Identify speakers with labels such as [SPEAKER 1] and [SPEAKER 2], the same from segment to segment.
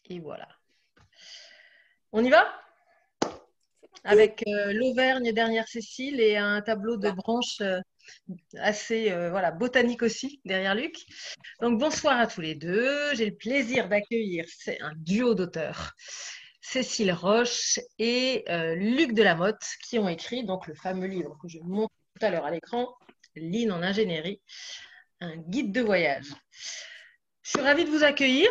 [SPEAKER 1] Et voilà. On y va? Avec l'Auvergne derrière Cécile et un tableau de branches assez voilà, botanique aussi derrière Luc. Donc bonsoir à tous les deux. J'ai le plaisir d'accueillir c'est un duo d'auteurs, Cécile Roche et Luc Delamotte, qui ont écrit donc le fameux livre que je montre tout à l'heure à l'écran, Lean en ingénierie, un guide de voyage. Je suis ravie de vous accueillir.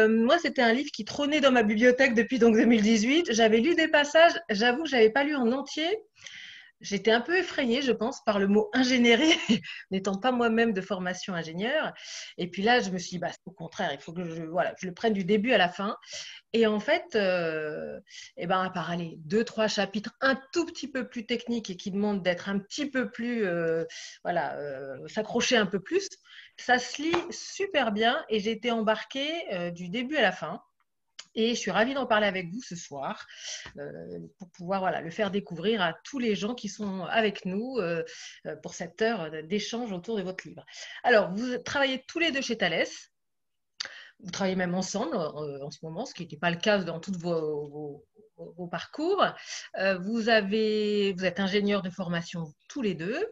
[SPEAKER 1] Moi, c'était un livre qui trônait dans ma bibliothèque depuis donc 2018. J'avais lu des passages. J'avoue que je n'avais pas lu en entier. J'étais un peu effrayée, je pense, par le mot ingénierie, n'étant pas moi-même de formation ingénieur. Et puis là, je me suis dit, bah, au contraire, il faut que voilà, je le prenne du début à la fin. Et en fait, eh ben, à part aller 2-3 chapitres un tout petit peu plus techniques et qui demandent d'être un petit peu plus, voilà, s'accrocher un peu plus, ça se lit super bien et j'ai été embarquée du début à la fin. Et je suis ravie d'en parler avec vous ce soir pour pouvoir voilà, le faire découvrir à tous les gens qui sont avec nous pour cette heure d'échange autour de votre livre. Alors, vous travaillez tous les deux chez Thales. Vous travaillez même ensemble en ce moment, ce qui n'était pas le cas dans tous vos parcours. Vous êtes ingénieur de formation tous les deux.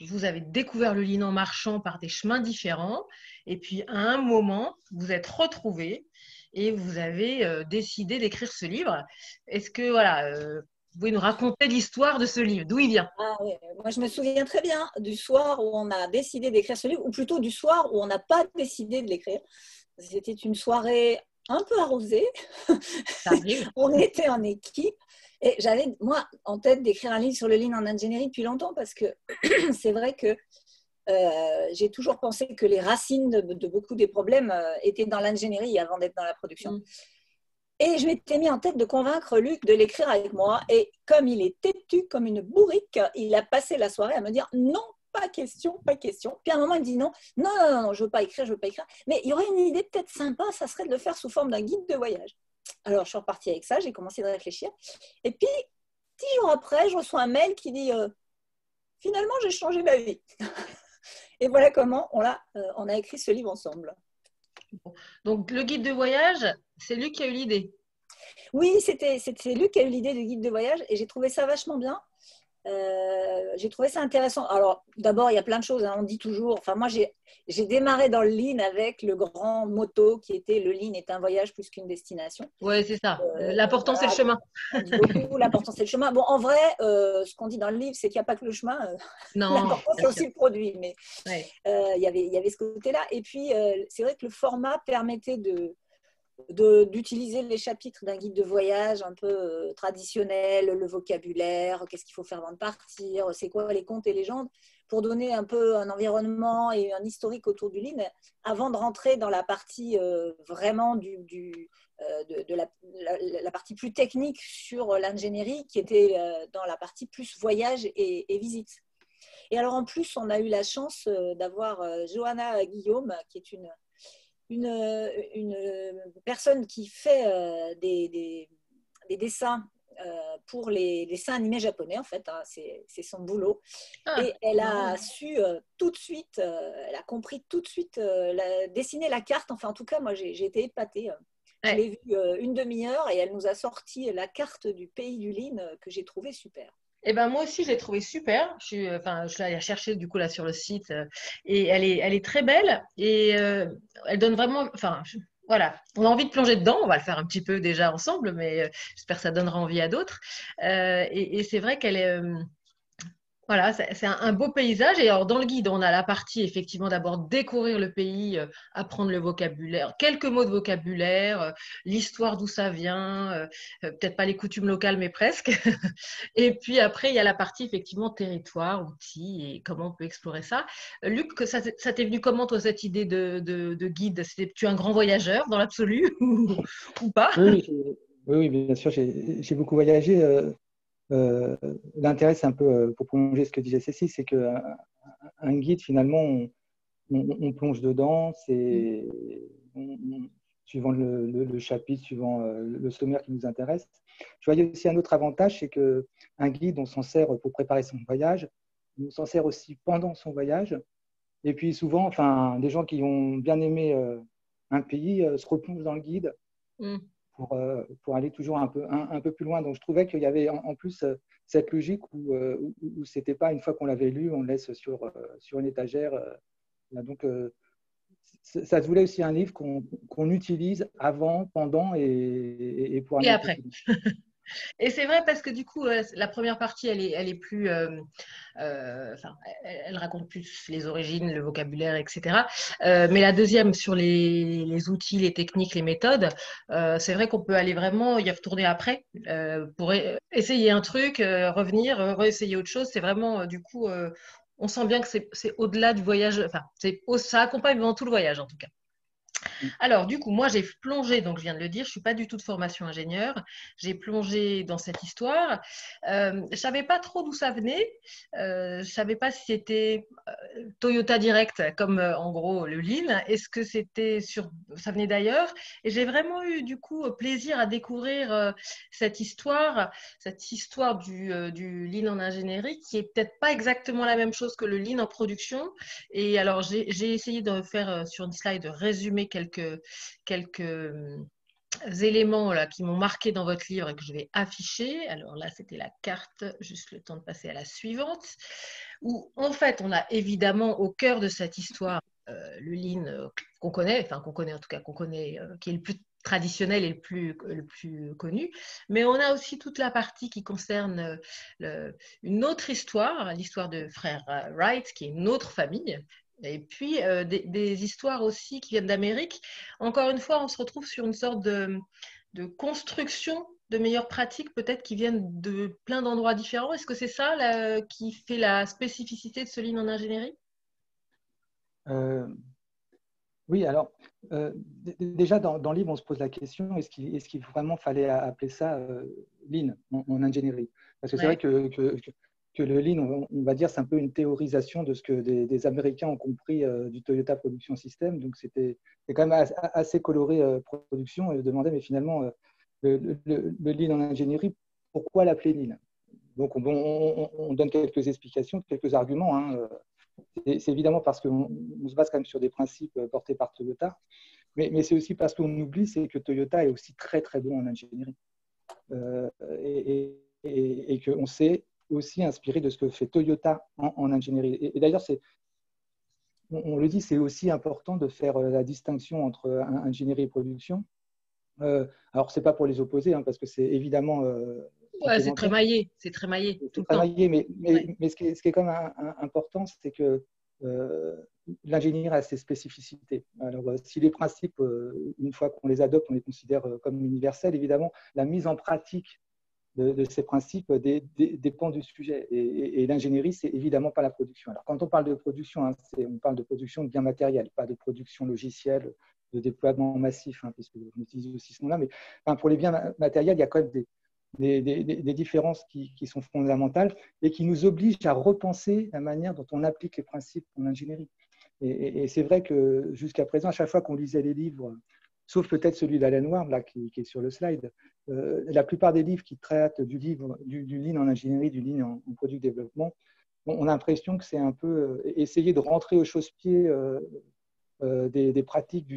[SPEAKER 1] Vous avez découvert le Lean en marchant par des chemins différents. Et puis, à un moment, vous êtes retrouvés et vous avez décidé d'écrire ce livre. Est-ce que, voilà, vous pouvez nous raconter l'histoire de ce livre, d'où il vient?
[SPEAKER 2] Ah ouais. Moi, je me souviens très bien du soir où on a décidé d'écrire ce livre, ou plutôt du soir où on n'a pas décidé de l'écrire. C'était une soirée un peu arrosée.
[SPEAKER 1] Ça arrive.
[SPEAKER 2] On était en équipe. Et j'avais, moi, en tête d'écrire un livre sur le Lean en ingénierie depuis longtemps parce que c'est vrai que j'ai toujours pensé que les racines de beaucoup des problèmes étaient dans l'ingénierie avant d'être dans la production. Et je m'étais mis en tête de convaincre Luc de l'écrire avec moi. Et comme il est têtu comme une bourrique, il a passé la soirée à me dire non, pas question, pas question. Puis à un moment, il me dit non, non, non, non, non, je veux pas écrire, je veux pas écrire. Mais il y aurait une idée peut-être sympa, ça serait de le faire sous forme d'un guide de voyage. Alors je suis repartie avec ça, j'ai commencé à réfléchir. Et puis, 10 jours après, je reçois un mail qui dit finalement, j'ai changé d'avis. Et voilà comment on a écrit ce livre ensemble.
[SPEAKER 1] Donc, le guide de voyage, c'est lui qui a eu l'idée.
[SPEAKER 2] Oui, c'est Luc qui a eu l'idée du guide de voyage et j'ai trouvé ça vachement bien. J'ai trouvé ça intéressant. Alors, d'abord, il y a plein de choses. Hein. On dit toujours. Enfin, moi, j'ai démarré dans le Lean avec le grand motto qui était le Lean est un voyage plus qu'une destination.
[SPEAKER 1] Oui, c'est ça. L'important, c'est le
[SPEAKER 2] Voilà,
[SPEAKER 1] chemin.
[SPEAKER 2] on dit beaucoup l'important c'est le chemin. Bon, en vrai, ce qu'on dit dans le livre, c'est qu'il n'y a pas que le chemin.
[SPEAKER 1] Non,
[SPEAKER 2] L'important
[SPEAKER 1] bien
[SPEAKER 2] c'est
[SPEAKER 1] sûr.
[SPEAKER 2] aussi le produit. Mais
[SPEAKER 1] Ouais.
[SPEAKER 2] il y avait ce côté-là. Et puis, c'est vrai que le format permettait d'utiliser les chapitres d'un guide de voyage un peu traditionnel, le vocabulaire, qu'est-ce qu'il faut faire avant de partir, c'est quoi les contes et légendes, pour donner un peu un environnement et un historique autour du Lean, avant de rentrer dans la partie vraiment de la partie plus technique sur l'ingénierie, qui était dans la partie plus voyage et visite. Et alors en plus, on a eu la chance d'avoir Johanna Guillaume, qui est une personne qui fait des dessins pour les dessins animés japonais, en fait, hein, c'est son boulot.
[SPEAKER 1] Ah,
[SPEAKER 2] Et elle
[SPEAKER 1] marrant.
[SPEAKER 2] a su tout de suite, elle a compris tout de suite dessiner la carte. Enfin, en tout cas, moi, j'ai été épatée. Je
[SPEAKER 1] Ouais.
[SPEAKER 2] l'ai vue une demi-heure et elle nous a sorti la carte du pays du Lean que j'ai trouvé super.
[SPEAKER 1] Eh ben, moi aussi, je l'ai trouvée super. Enfin, je l'ai cherchée du coup là sur le site et elle est très belle et elle donne vraiment, enfin, voilà, on a envie de plonger dedans. On va le faire un petit peu déjà ensemble, mais j'espère que ça donnera envie à d'autres. Et c'est vrai qu'elle est, voilà, c'est un beau paysage. Et alors, dans le guide, on a la partie, effectivement, d'abord découvrir le pays, apprendre le vocabulaire, quelques mots de vocabulaire, l'histoire d'où ça vient, peut-être pas les coutumes locales, mais presque. Et puis après, il y a la partie, effectivement, territoire, outils et comment on peut explorer ça. Luc, ça t'est venu comment, toi, cette idée de guide? Tu es un grand voyageur dans l'absolu ou pas?
[SPEAKER 3] Oui, oui, oui, bien sûr, j'ai beaucoup voyagé. L'intérêt, c'est un peu, pour prolonger ce que disait Cécile, c'est qu'un un guide, finalement, on plonge dedans, suivant le chapitre, suivant le sommaire qui nous intéresse. Je voyais aussi un autre avantage, c'est qu'un guide, on s'en sert pour préparer son voyage, on s'en sert aussi pendant son voyage. Et puis souvent, enfin, des gens qui ont bien aimé un pays se replongent dans le guide pour aller toujours un peu plus loin. Donc, je trouvais qu'il y avait en plus cette logique où ce n'était pas une fois qu'on l'avait lu, on le laisse sur une étagère. Donc, ça se voulait aussi un livre qu'on utilise avant, pendant et pour
[SPEAKER 1] Et
[SPEAKER 3] aller
[SPEAKER 1] après. Et c'est vrai parce que du coup, la première partie, elle est plus, enfin, elle raconte plus les origines, le vocabulaire, etc. Mais la deuxième sur les outils, les techniques, les méthodes, c'est vrai qu'on peut aller vraiment y retourner après pour essayer un truc, revenir, réessayer autre chose. C'est vraiment, du coup, on sent bien que c'est au-delà du voyage. Enfin, ça accompagne pendant tout le voyage en tout cas. Alors, du coup, moi, j'ai plongé, donc je viens de le dire, je ne suis pas du tout de formation ingénieur. J'ai plongé dans cette histoire. Je ne savais pas trop d'où ça venait. Je ne savais pas si c'était Toyota Direct, comme en gros le Lean. Est-ce que ça venait d'ailleurs? Et j'ai vraiment eu, du coup, plaisir à découvrir cette histoire du Lean en ingénierie, qui est peut-être pas exactement la même chose que le Lean en production. Et alors, j'ai essayé de faire sur une slide, de résumer quelques éléments là, qui m'ont marqué dans votre livre et que je vais afficher. Alors là, c'était la carte, juste le temps de passer à la suivante, où en fait, on a évidemment au cœur de cette histoire le Lean qu'on connaît, enfin qu'on connaît en tout cas, qui est le plus traditionnel et le plus connu, mais on a aussi toute la partie qui concerne une autre histoire, l'histoire de frère Wright, qui est une autre famille, et puis des histoires aussi qui viennent d'Amérique. Encore une fois, on se retrouve sur une sorte de construction de meilleures pratiques, peut-être qui viennent de plein d'endroits différents. Est-ce que c'est ça qui fait la spécificité de ce Lean en ingénierie?
[SPEAKER 3] Oui, alors déjà dans le livre, on se pose la question, est-ce qu'il vraiment fallait appeler ça Lean en ingénierie? Parce que c'est vrai que le Lean, on va dire, c'est un peu une théorisation de ce que des Américains ont compris du Toyota Production System. Donc, c'est quand même assez coloré production. Et je demandais, mais finalement, le Lean en ingénierie, pourquoi l'appeler Lean? Donc, on donne quelques explications, quelques arguments. Hein. C'est évidemment parce qu'on se base quand même sur des principes portés par Toyota, mais c'est aussi parce qu'on oublie, c'est que Toyota est aussi très, très bon en ingénierie. Et qu'on s'est aussi inspiré de ce que fait Toyota en ingénierie. Et d'ailleurs, on le dit, c'est aussi important de faire la distinction entre ingénierie et production. Alors, ce n'est pas pour les opposer, hein, parce que c'est évidemment
[SPEAKER 1] Ouais, c'est très maillé, tout le temps.
[SPEAKER 3] Maillé, mais ce qui est quand même important, c'est que l'ingénierie a ses spécificités. Alors, si les principes, une fois qu'on les adopte, on les considère comme universels, évidemment, la mise en pratique de ces principes dépend du sujet. Et l'ingénierie, c'est évidemment pas la production. Alors, quand on parle de production, hein, on parle de production de biens matériels, pas de production logicielle, de déploiement massif, hein, puisque on utilise aussi ce nom-là. Mais enfin, pour les biens matériels, il y a quand même des différences qui sont fondamentales et qui nous obligent à repenser la manière dont on applique les principes en ingénierie. Et c'est vrai que jusqu'à présent, à chaque fois qu'on lisait les livres, sauf peut-être celui d'Alan Ward, là, qui est sur le slide, la plupart des livres qui traitent du Lean en ingénierie, du Lean en produit développement, on a l'impression que c'est un peu essayer de rentrer au chausse-pied des pratiques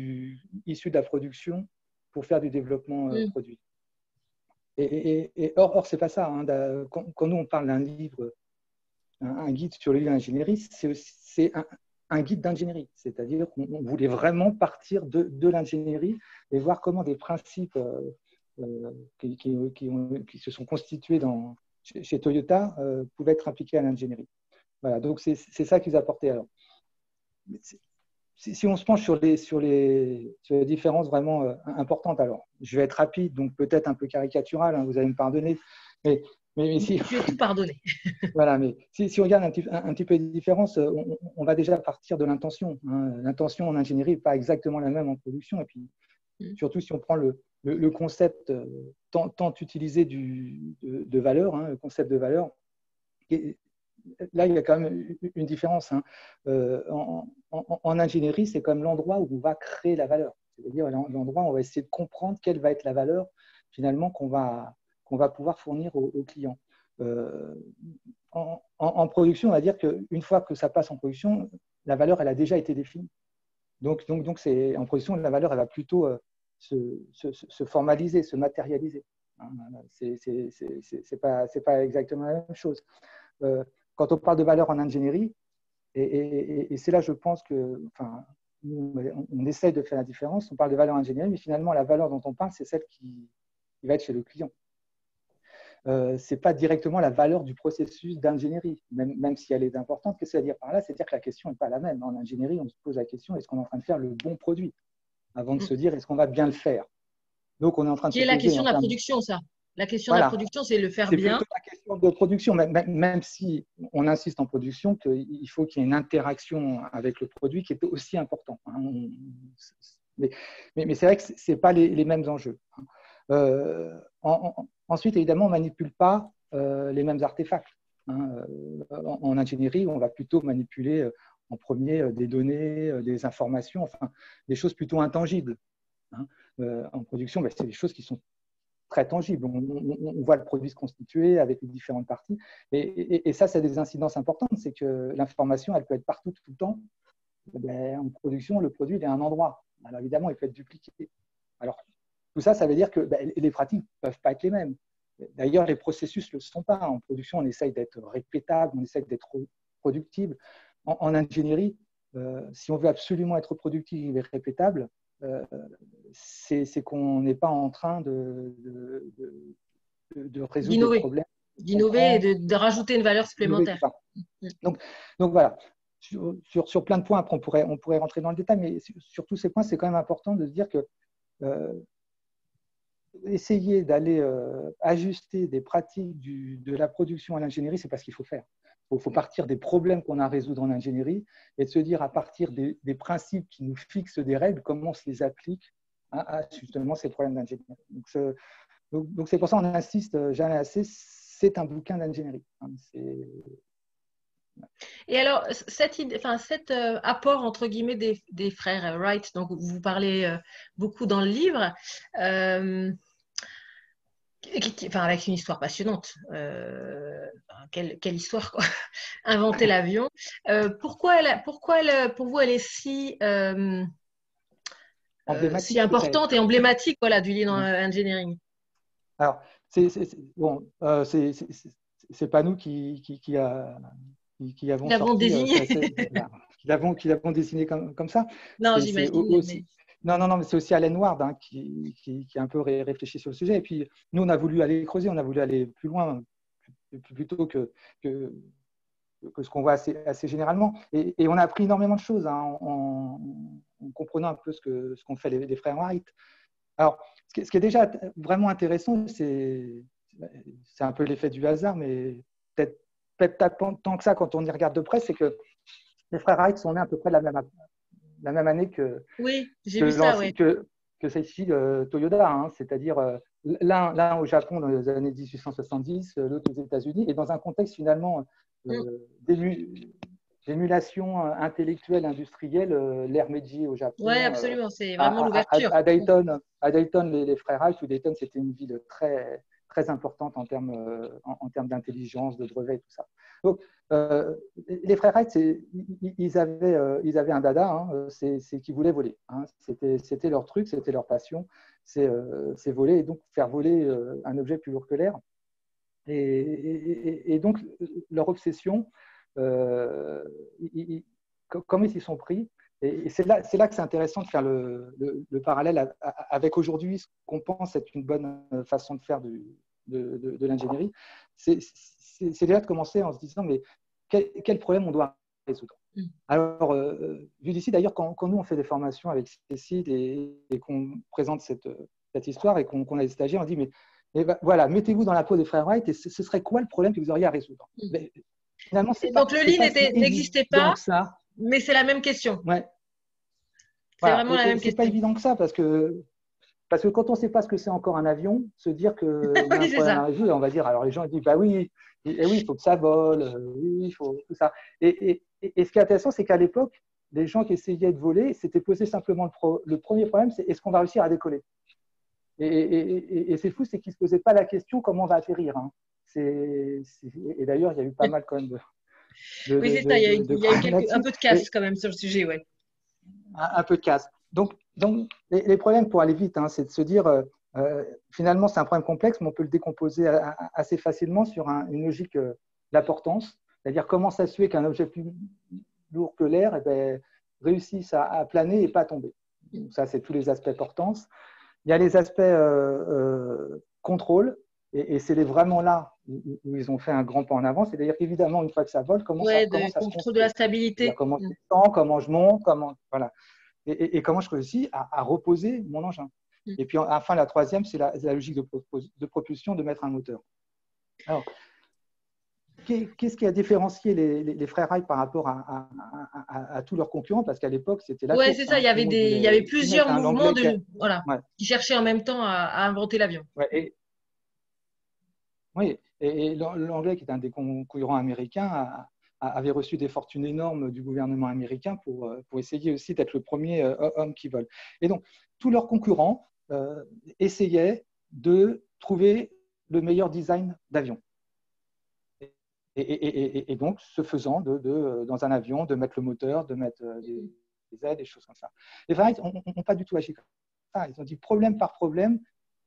[SPEAKER 3] issues de la production pour faire du développement produit. Or, ce n'est pas ça. Hein. Quand nous, on parle d'un livre, un guide sur le Lean en ingénierie, c'est un guide d'ingénierie. C'est-à-dire qu'on voulait vraiment partir de l'ingénierie et voir comment des principes qui se sont constitués chez Toyota pouvaient être appliqués à l'ingénierie. Voilà, donc c'est ça qu'ils apportaient. Alors, si on se penche sur les différences vraiment importantes, alors je vais être rapide, donc peut-être un peu caricatural, hein, vous allez me pardonner, mais si,
[SPEAKER 1] je vais tout pardonner.
[SPEAKER 3] Voilà, mais si on regarde un petit peu les différences, on va déjà partir de l'intention. Hein. L'intention en ingénierie n'est pas exactement la même en production, et puis surtout si on prend le concept tant utilisé de valeur, hein, le concept de valeur. Là, il y a quand même une différence. Hein. En ingénierie, c'est comme l'endroit où on va créer la valeur. C'est-à-dire l'endroit où on va essayer de comprendre quelle va être la valeur finalement qu'on va pouvoir fournir aux clients. En production, on va dire qu'une fois que ça passe en production, la valeur, elle a déjà été définie. Donc en production, la valeur, elle va plutôt se formaliser, se matérialiser. C'est pas exactement la même chose. Quand on parle de valeur en ingénierie, et c'est là, je pense que, enfin, on essaye de faire la différence. On parle de valeur en ingénierie, mais finalement, la valeur dont on parle, c'est celle qui va être chez le client. Ce n'est pas directement la valeur du processus d'ingénierie, même si elle est importante. Qu'est-ce que ça veut dire par là? C'est-à-dire que la question n'est pas la même. En ingénierie, on se pose la question, est-ce qu'on est en train de faire le bon produit avant de se dire, est-ce qu'on va bien le faire? Donc, on est en train de se poser…
[SPEAKER 1] Qui est la question de la production, ça. La question de la production, c'est le faire bien.
[SPEAKER 3] C'est plutôt la question de production, même si on insiste en production qu'il faut qu'il y ait une interaction avec le produit qui est aussi important. Mais c'est vrai que ce n'est pas les mêmes enjeux. Ensuite, évidemment, on ne manipule pas les mêmes artefacts. En ingénierie, on va plutôt manipuler en premier des données, des informations, enfin des choses plutôt intangibles. En production, c'est des choses qui sont très tangibles. On voit le produit se constituer avec les différentes parties. Et ça, c'est des incidences importantes. C'est que l'information, elle peut être partout, tout le temps. En production, le produit il est à un endroit. Alors évidemment, il peut être dupliqué. Alors, tout ça, ça veut dire que les pratiques ne peuvent pas être les mêmes. D'ailleurs, les processus ne le sont pas. En production, on essaye d'être répétable, on essaye d'être productible. En ingénierie, si on veut absolument être productif et répétable, c'est qu'on n'est pas en train de résoudre des problèmes.
[SPEAKER 1] D'innover et de rajouter une valeur supplémentaire.
[SPEAKER 3] Donc voilà, sur plein de points, après on pourrait rentrer dans le détail, mais sur tous ces points, c'est quand même important de se dire que essayer d'aller ajuster des pratiques de la production à l'ingénierie, c'est pas ce qu'il faut faire. Il faut partir des problèmes qu'on a à résoudre en ingénierie et de se dire à partir des principes qui nous fixent des règles, comment on se les applique à justement ces problèmes d'ingénierie. Donc c'est pour ça qu'on insiste jamais assez, c'est un bouquin d'ingénierie.
[SPEAKER 1] Et alors, cet apport, entre guillemets, des frères Wright, donc vous parlez beaucoup dans le livre, avec une histoire passionnante. Quelle histoire, quoi. Inventer l'avion. Pourquoi pour vous, elle est si importante et emblématique, voilà, du lean engineering?
[SPEAKER 3] Alors, c'est pas nous qui avons
[SPEAKER 1] désigné.
[SPEAKER 3] qui l'avons désigné comme ça.
[SPEAKER 1] Non, j'imagine.
[SPEAKER 3] Non, mais c'est aussi Alan Ward qui a un peu réfléchi sur le sujet. Et puis, nous, on a voulu aller creuser, on a voulu aller plus loin, plutôt que ce qu'on voit assez généralement. Et on a appris énormément de choses en comprenant un peu ce qu'ont fait les frères Wright. Alors, ce qui est déjà vraiment intéressant, c'est un peu l'effet du hasard, mais peut-être pas tant que ça quand on y regarde de près, c'est que les frères Wright sont nés à peu près la même année que Seiichi Toyoda, c'est-à-dire l'un au Japon dans les années 1870, l'autre aux États-Unis, et dans un contexte finalement d'émulation intellectuelle, industrielle, l'ère Meiji au Japon.
[SPEAKER 1] Oui, absolument, c'est vraiment l'ouverture.
[SPEAKER 3] À Dayton, les frères Wright, Dayton, c'était une ville très, très importante en termes d'intelligence, de brevets et tout ça. Donc, les frères Wright, ils avaient un dada, c'est qu'ils voulaient voler. C'était leur truc, c'était leur passion, c'est voler, et donc faire voler un objet plus lourd que l'air. Et donc, leur obsession, comment ils s'y sont pris. Et c'est là que c'est intéressant de faire le parallèle avec aujourd'hui ce qu'on pense être une bonne façon de faire de l'ingénierie. C'est déjà de commencer en se disant mais quel problème on doit résoudre. Alors, vu d'ici, d'ailleurs, quand nous on fait des formations avec Cécile et qu'on présente cette histoire et qu'on a des stagiaires, on dit mais voilà, mettez-vous dans la peau des frères Wright et ce serait quoi le problème que vous auriez à résoudre. Mais, finalement,
[SPEAKER 1] donc le lean n'existait pas, mais c'est la même question.
[SPEAKER 3] Ouais.
[SPEAKER 1] C'est vraiment la même question.
[SPEAKER 3] C'est pas évident que ça parce que quand on ne sait pas ce que c'est encore un avion, se dire qu'il y a un problème à résoudre, on va dire, alors les gens ils disent bah oui, il faut que ça vole, oui, il faut tout ça. Et ce qui est intéressant, c'est qu'à l'époque, les gens qui essayaient de voler s'étaient posé simplement le premier problème, c'est est-ce qu'on va réussir à décoller. Et c'est fou, c'est qu'ils ne se posaient pas la question comment on va atterrir. Et d'ailleurs, il y a eu pas mal quand même
[SPEAKER 1] oui, c'est ça, il y a eu un peu de casse quand même sur le sujet, ouais.
[SPEAKER 3] Un peu de casse. Donc, Donc, les problèmes, pour aller vite, hein, c'est de se dire, finalement, c'est un problème complexe, mais on peut le décomposer assez facilement sur une logique d'importance. C'est-à-dire, comment ça se fait qu'un objet plus lourd que l'air eh ben, réussisse à planer et pas à tomber. Donc, ça, c'est tous les aspects portance. Il y a les aspects contrôle, et c'est vraiment là où ils ont fait un grand pas en avant. C'est-à-dire qu'évidemment, une fois que ça vole, comment ça se
[SPEAKER 1] contrôle
[SPEAKER 3] construit?
[SPEAKER 1] de la stabilité.
[SPEAKER 3] Comment je descends, comment je monte, voilà. Et comment je réussis à reposer mon engin. Et puis, enfin, la troisième, c'est la logique de propulsion, de mettre un moteur. Alors, qu'est-ce qui a différencié les frères Wright par rapport à tous leurs concurrents? Parce qu'à l'époque, c'était la course.
[SPEAKER 1] C'est ça,
[SPEAKER 3] Hein,
[SPEAKER 1] il y avait plusieurs mouvements qui cherchaient en même temps à inventer l'avion.
[SPEAKER 3] Ouais, et l'anglais, qui est un des concurrents américains, avait reçu des fortunes énormes du gouvernement américain pour essayer aussi d'être le premier homme qui vole. Et donc, tous leurs concurrents essayaient de trouver le meilleur design d'avion. Et donc, ce faisant, dans un avion, de mettre le moteur, de mettre des ailes, des choses comme ça. Les Wright n'ont pas du tout agi comme ça. Ils ont dit problème par problème,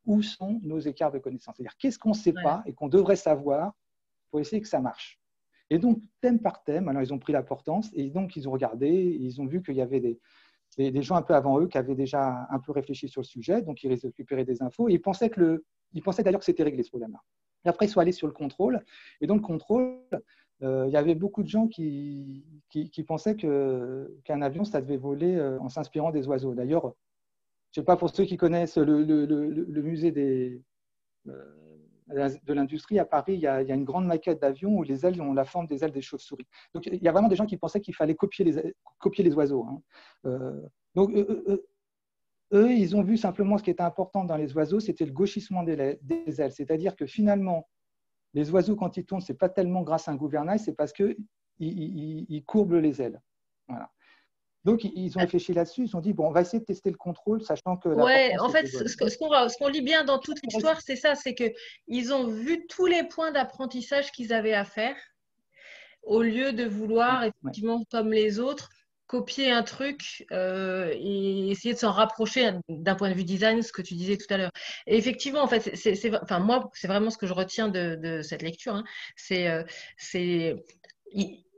[SPEAKER 3] où sont nos écarts de connaissances? C'est-à-dire, qu'est-ce qu'on ne sait pas et qu'on devrait savoir pour essayer que ça marche? Et donc, thème par thème, alors ils ont pris l'importance et donc ils ont regardé, ils ont vu qu'il y avait des gens un peu avant eux qui avaient déjà un peu réfléchi sur le sujet, donc ils récupéraient des infos et ils pensaient d'ailleurs que c'était réglé ce problème-là. Et après, ils sont allés sur le contrôle. Et dans le contrôle, il y avait beaucoup de gens qui pensaient qu'un avion, ça devait voler en s'inspirant des oiseaux. D'ailleurs, je ne sais pas, pour ceux qui connaissent le musée de l'industrie à Paris, il y a une grande maquette d'avion où les ailes ont la forme des ailes des chauves-souris. Donc, il y a vraiment des gens qui pensaient qu'il fallait copier les oiseaux. Hein. Donc, eux, ils ont vu simplement ce qui était important dans les oiseaux, c'était le gauchissement des ailes. C'est-à-dire que finalement, les oiseaux, quand ils tournent, ce n'est pas tellement grâce à un gouvernail, c'est parce qu'ils courbent les ailes. Voilà. Donc, ils ont réfléchi là-dessus, ils ont dit, bon, on va essayer de tester le contrôle, sachant que…
[SPEAKER 1] en fait, ce qu'on lit bien dans toute l'histoire, c'est ça, c'est qu'ils ont vu tous les points d'apprentissage qu'ils avaient à faire, au lieu de vouloir, effectivement, comme les autres, copier un truc et essayer de s'en rapprocher d'un point de vue design, ce que tu disais tout à l'heure. Et effectivement, en fait, moi, c'est vraiment ce que je retiens de cette lecture. Hein.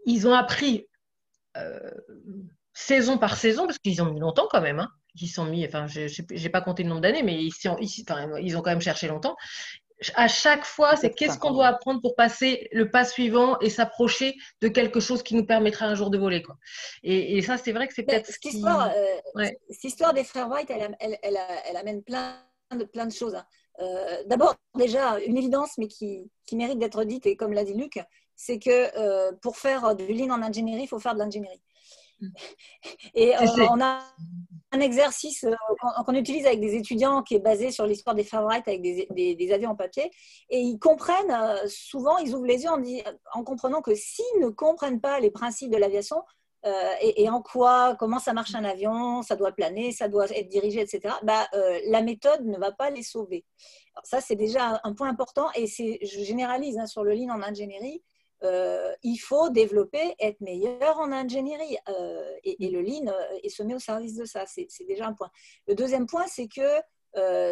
[SPEAKER 1] Ils ont appris saison par saison, parce qu'ils ont mis longtemps quand même. Hein. Ils sont mis, enfin, j'ai pas compté le nombre d'années, mais ils ont quand même cherché longtemps. À chaque fois, c'est qu'est-ce qu'on doit apprendre pour passer le pas suivant et s'approcher de quelque chose qui nous permettra un jour de voler. Quoi. Et ça, c'est vrai que c'est peut-être…
[SPEAKER 2] Cette histoire des frères Wright, elle amène plein de choses. Hein. D'abord, déjà, une évidence, mais qui mérite d'être dite, et comme l'a dit Luc, c'est que pour faire du lean en ingénierie, il faut faire de l'ingénierie. Et on a un exercice qu'on utilise avec des étudiants qui est basé sur l'histoire des frères Wright avec des avions en papier, et ils comprennent souvent, ils ouvrent les yeux en comprenant que s'ils ne comprennent pas les principes de l'aviation et comment ça marche un avion, ça doit planer, ça doit être dirigé, etc., la méthode ne va pas les sauver. Alors ça, c'est déjà un point important, et je généralise sur le lean en ingénierie. Il faut développer, être meilleur en ingénierie et le lean se met au service de ça. C'est déjà un point. Le deuxième point, c'est que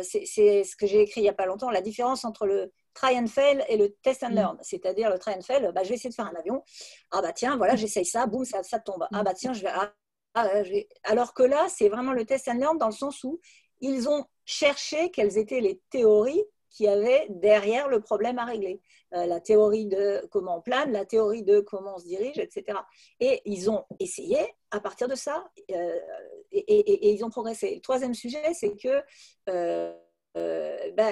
[SPEAKER 2] c'est ce que j'ai écrit il n'y a pas longtemps, la différence entre le try and fail et le test and learn. C'est-à-dire le try and fail, je vais essayer de faire un avion. Ah bah tiens, voilà, j'essaye ça, boum, ça tombe. Ah bah tiens, je vais… Alors que là, c'est vraiment le test and learn dans le sens où ils ont cherché quelles étaient les théories qui avait derrière le problème à régler. La théorie de comment on plane, la théorie de comment on se dirige, etc. Et ils ont essayé à partir de ça et ils ont progressé. Le troisième sujet, c'est que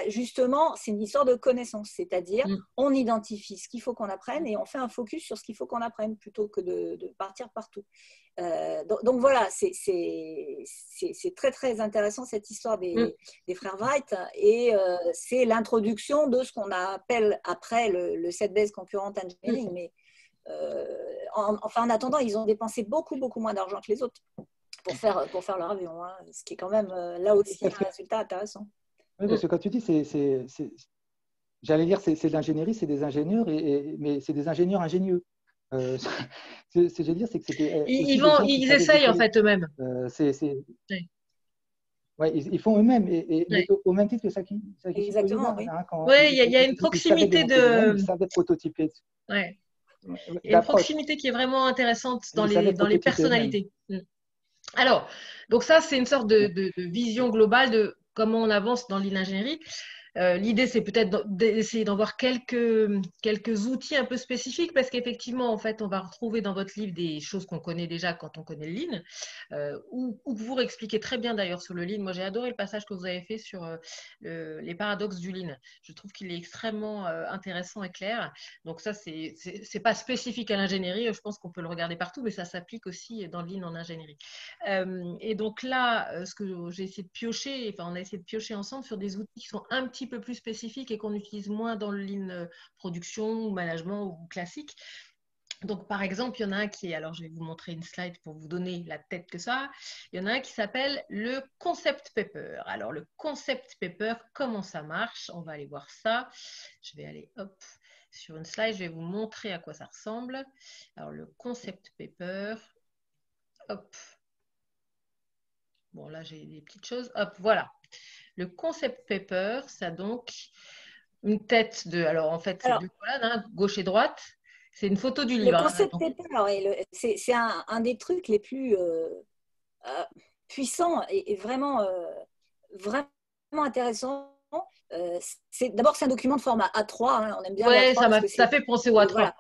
[SPEAKER 2] justement, c'est une histoire de connaissance, c'est-à-dire on identifie ce qu'il faut qu'on apprenne et on fait un focus sur ce qu'il faut qu'on apprenne plutôt que de partir partout. Donc voilà, c'est très très intéressant cette histoire des frères Wright, et c'est l'introduction de ce qu'on appelle après le set-based concurrent engineering, mais en attendant, ils ont dépensé beaucoup moins d'argent que les autres pour faire leur avion, hein, ce qui est quand même là aussi un résultat intéressant.
[SPEAKER 3] Oui, parce que quand tu dis, j'allais dire, c'est de l'ingénierie, c'est des ingénieurs, mais c'est des ingénieurs ingénieux. Ce que je veux dire, c'est que c'était…
[SPEAKER 1] Ils essayent en fait eux-mêmes.
[SPEAKER 3] Ouais, ils font eux-mêmes, mais
[SPEAKER 1] Ouais.
[SPEAKER 3] au même titre que Saki
[SPEAKER 2] Exactement,
[SPEAKER 3] Kojima,
[SPEAKER 2] oui.
[SPEAKER 3] hein, quand
[SPEAKER 1] Ouais, il y a une
[SPEAKER 3] ils savaient
[SPEAKER 1] proximité
[SPEAKER 3] démonter eux-mêmes, ils
[SPEAKER 1] de.
[SPEAKER 3] savaient prototyper
[SPEAKER 1] Ouais. Il y a une
[SPEAKER 3] d'approche,
[SPEAKER 1] proximité qui est vraiment intéressante
[SPEAKER 3] et ils savaient
[SPEAKER 1] dans les
[SPEAKER 3] prototyper eux-mêmes.
[SPEAKER 1] personnalités. Alors, donc ça, c'est une sorte de vision globale de comment on avance dans l'ingénierie. L'idée, c'est peut-être d'essayer d'en voir quelques outils un peu spécifiques parce qu'effectivement, en fait, on va retrouver dans votre livre des choses qu'on connaît déjà quand on connaît le Lean, ou que vous expliquez très bien d'ailleurs sur le Lean. Moi, j'ai adoré le passage que vous avez fait sur les paradoxes du Lean. Je trouve qu'il est extrêmement intéressant et clair. Donc ça, c'est pas spécifique à l'ingénierie. Je pense qu'on peut le regarder partout, mais ça s'applique aussi dans le Lean en ingénierie. Et donc là, ce que j'ai essayé de piocher, enfin, on a essayé de piocher ensemble sur des outils qui sont un petit peu plus spécifiques et qu'on utilise moins dans le Lean production ou management ou classique. Donc, par exemple, il y en a un qui est, alors je vais vous montrer une slide pour vous donner la tête que ça. Il y en a un qui s'appelle le concept paper. Alors, le concept paper, comment ça marche? On va aller voir ça. Je vais aller, hop, sur une slide, je vais vous montrer à quoi ça ressemble. Alors, le concept paper, hop. Bon, là, j'ai des petites choses. Hop, voilà. Le concept paper, ça a donc une tête de. Alors, en fait, c'est
[SPEAKER 2] Alors,
[SPEAKER 1] deux colonnes, hein, gauche et droite. C'est une photo du
[SPEAKER 2] le
[SPEAKER 1] livre. Hein,
[SPEAKER 2] concept
[SPEAKER 1] donc,
[SPEAKER 2] paper, c'est un des trucs les plus euh, puissants et vraiment, vraiment intéressants. D'abord, c'est un document de format A3. Hein, on aime bien le
[SPEAKER 1] ouais,
[SPEAKER 2] A3 parce que
[SPEAKER 1] ça fait penser au A3.
[SPEAKER 2] voilà.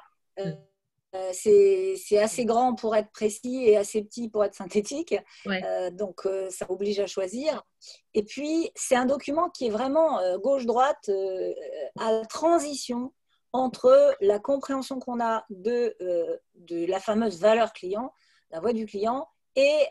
[SPEAKER 2] C'est assez grand pour être précis et assez petit pour être synthétique.
[SPEAKER 1] Ouais,
[SPEAKER 2] Donc, ça oblige à choisir. Et puis, c'est un document qui est vraiment gauche-droite à la transition entre la compréhension qu'on a de la fameuse valeur client, la voix du client, et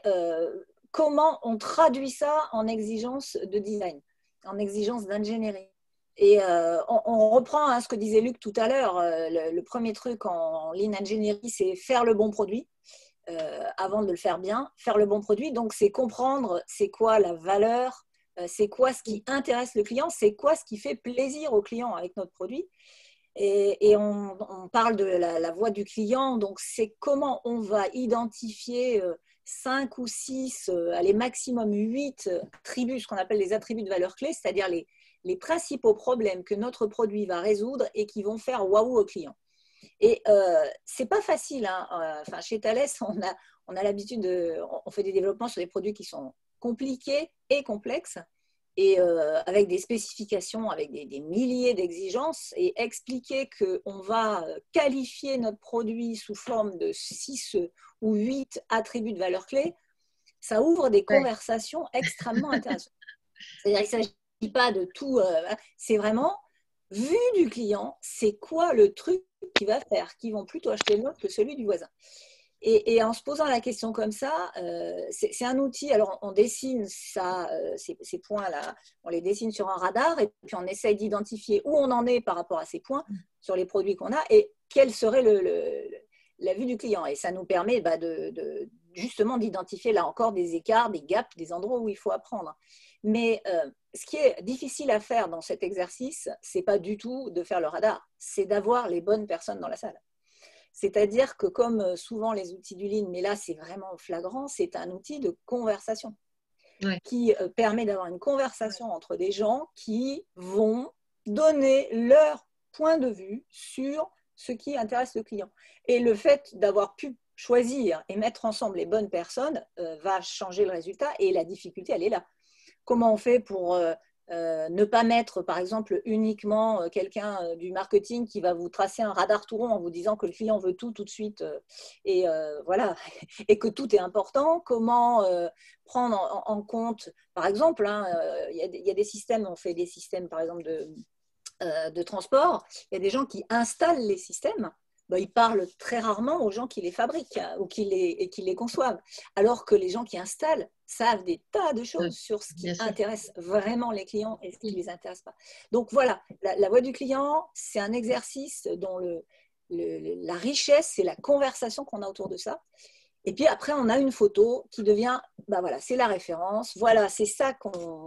[SPEAKER 2] comment on traduit ça en exigence de design, en exigence d'ingénierie. Et on reprend hein, ce que disait Luc tout à l'heure. Le premier truc en Lean Engineering, c'est faire le bon produit avant de le faire bien. Faire le bon produit, donc c'est comprendre c'est quoi la valeur, c'est quoi ce qui intéresse le client, c'est quoi ce qui fait plaisir au client avec notre produit. Et on parle de la voix du client, donc c'est comment on va identifier 5 ou 6, allez, maximum 8 attributs, ce qu'on appelle les attributs de valeur clé, c'est-à-dire les principaux problèmes que notre produit va résoudre et qui vont faire waouh au client. Et c'est pas facile. Hein. Enfin, chez Thales, on a l'habitude on fait des développements sur des produits qui sont compliqués et complexes et avec des spécifications, avec des milliers d'exigences et expliquer qu'on va qualifier notre produit sous forme de 6 ou 8 attributs de valeur clé, ça ouvre des
[SPEAKER 1] ouais.
[SPEAKER 2] conversations extrêmement intéressantes. C'est-à-dire qu'il ne s'agit pas de tout, c'est vraiment, vu du client, c'est quoi le truc qui va faire, qui vont plutôt acheter le nôtre que celui du voisin. Et en se posant la question comme ça, c'est un outil, alors on dessine ça, ces points-là, on les dessine sur un radar et puis on essaye d'identifier où on en est par rapport à ces points sur les produits qu'on a et quelle serait la vue du client. Et ça nous permet justement d'identifier là encore des écarts, des gaps, des endroits où il faut apprendre. Mais ce qui est difficile à faire dans cet exercice, c'est pas du tout de faire le radar, c'est d'avoir les bonnes personnes dans la salle. C'est-à-dire que comme souvent les outils du Lean, mais là c'est vraiment flagrant, c'est un outil de conversation
[SPEAKER 1] Ouais.
[SPEAKER 2] qui permet d'avoir une conversation entre des gens qui vont donner leur point de vue sur ce qui intéresse le client. Et le fait d'avoir pu choisir et mettre ensemble les bonnes personnes va changer le résultat et la difficulté, elle est là. Comment on fait pour ne pas mettre, par exemple, uniquement quelqu'un du marketing qui va vous tracer un radar tout rond en vous disant que le client veut tout de suite et voilà, et que tout est important. Comment prendre en compte, par exemple, hein, y a des systèmes, on fait des systèmes, par exemple, de transport, il y a des gens qui installent les systèmes. Ben, ils parlent très rarement aux gens qui les fabriquent hein, ou qui les conçoivent. Alors que les gens qui installent savent des tas de choses sur ce qui intéresse vraiment les clients et ce qui ne les intéresse pas. Donc voilà, la voix du client, c'est un exercice dont la richesse, c'est la conversation qu'on a autour de ça. Et puis après, on a une photo qui devient, ben voilà, c'est la référence. Voilà, c'est ça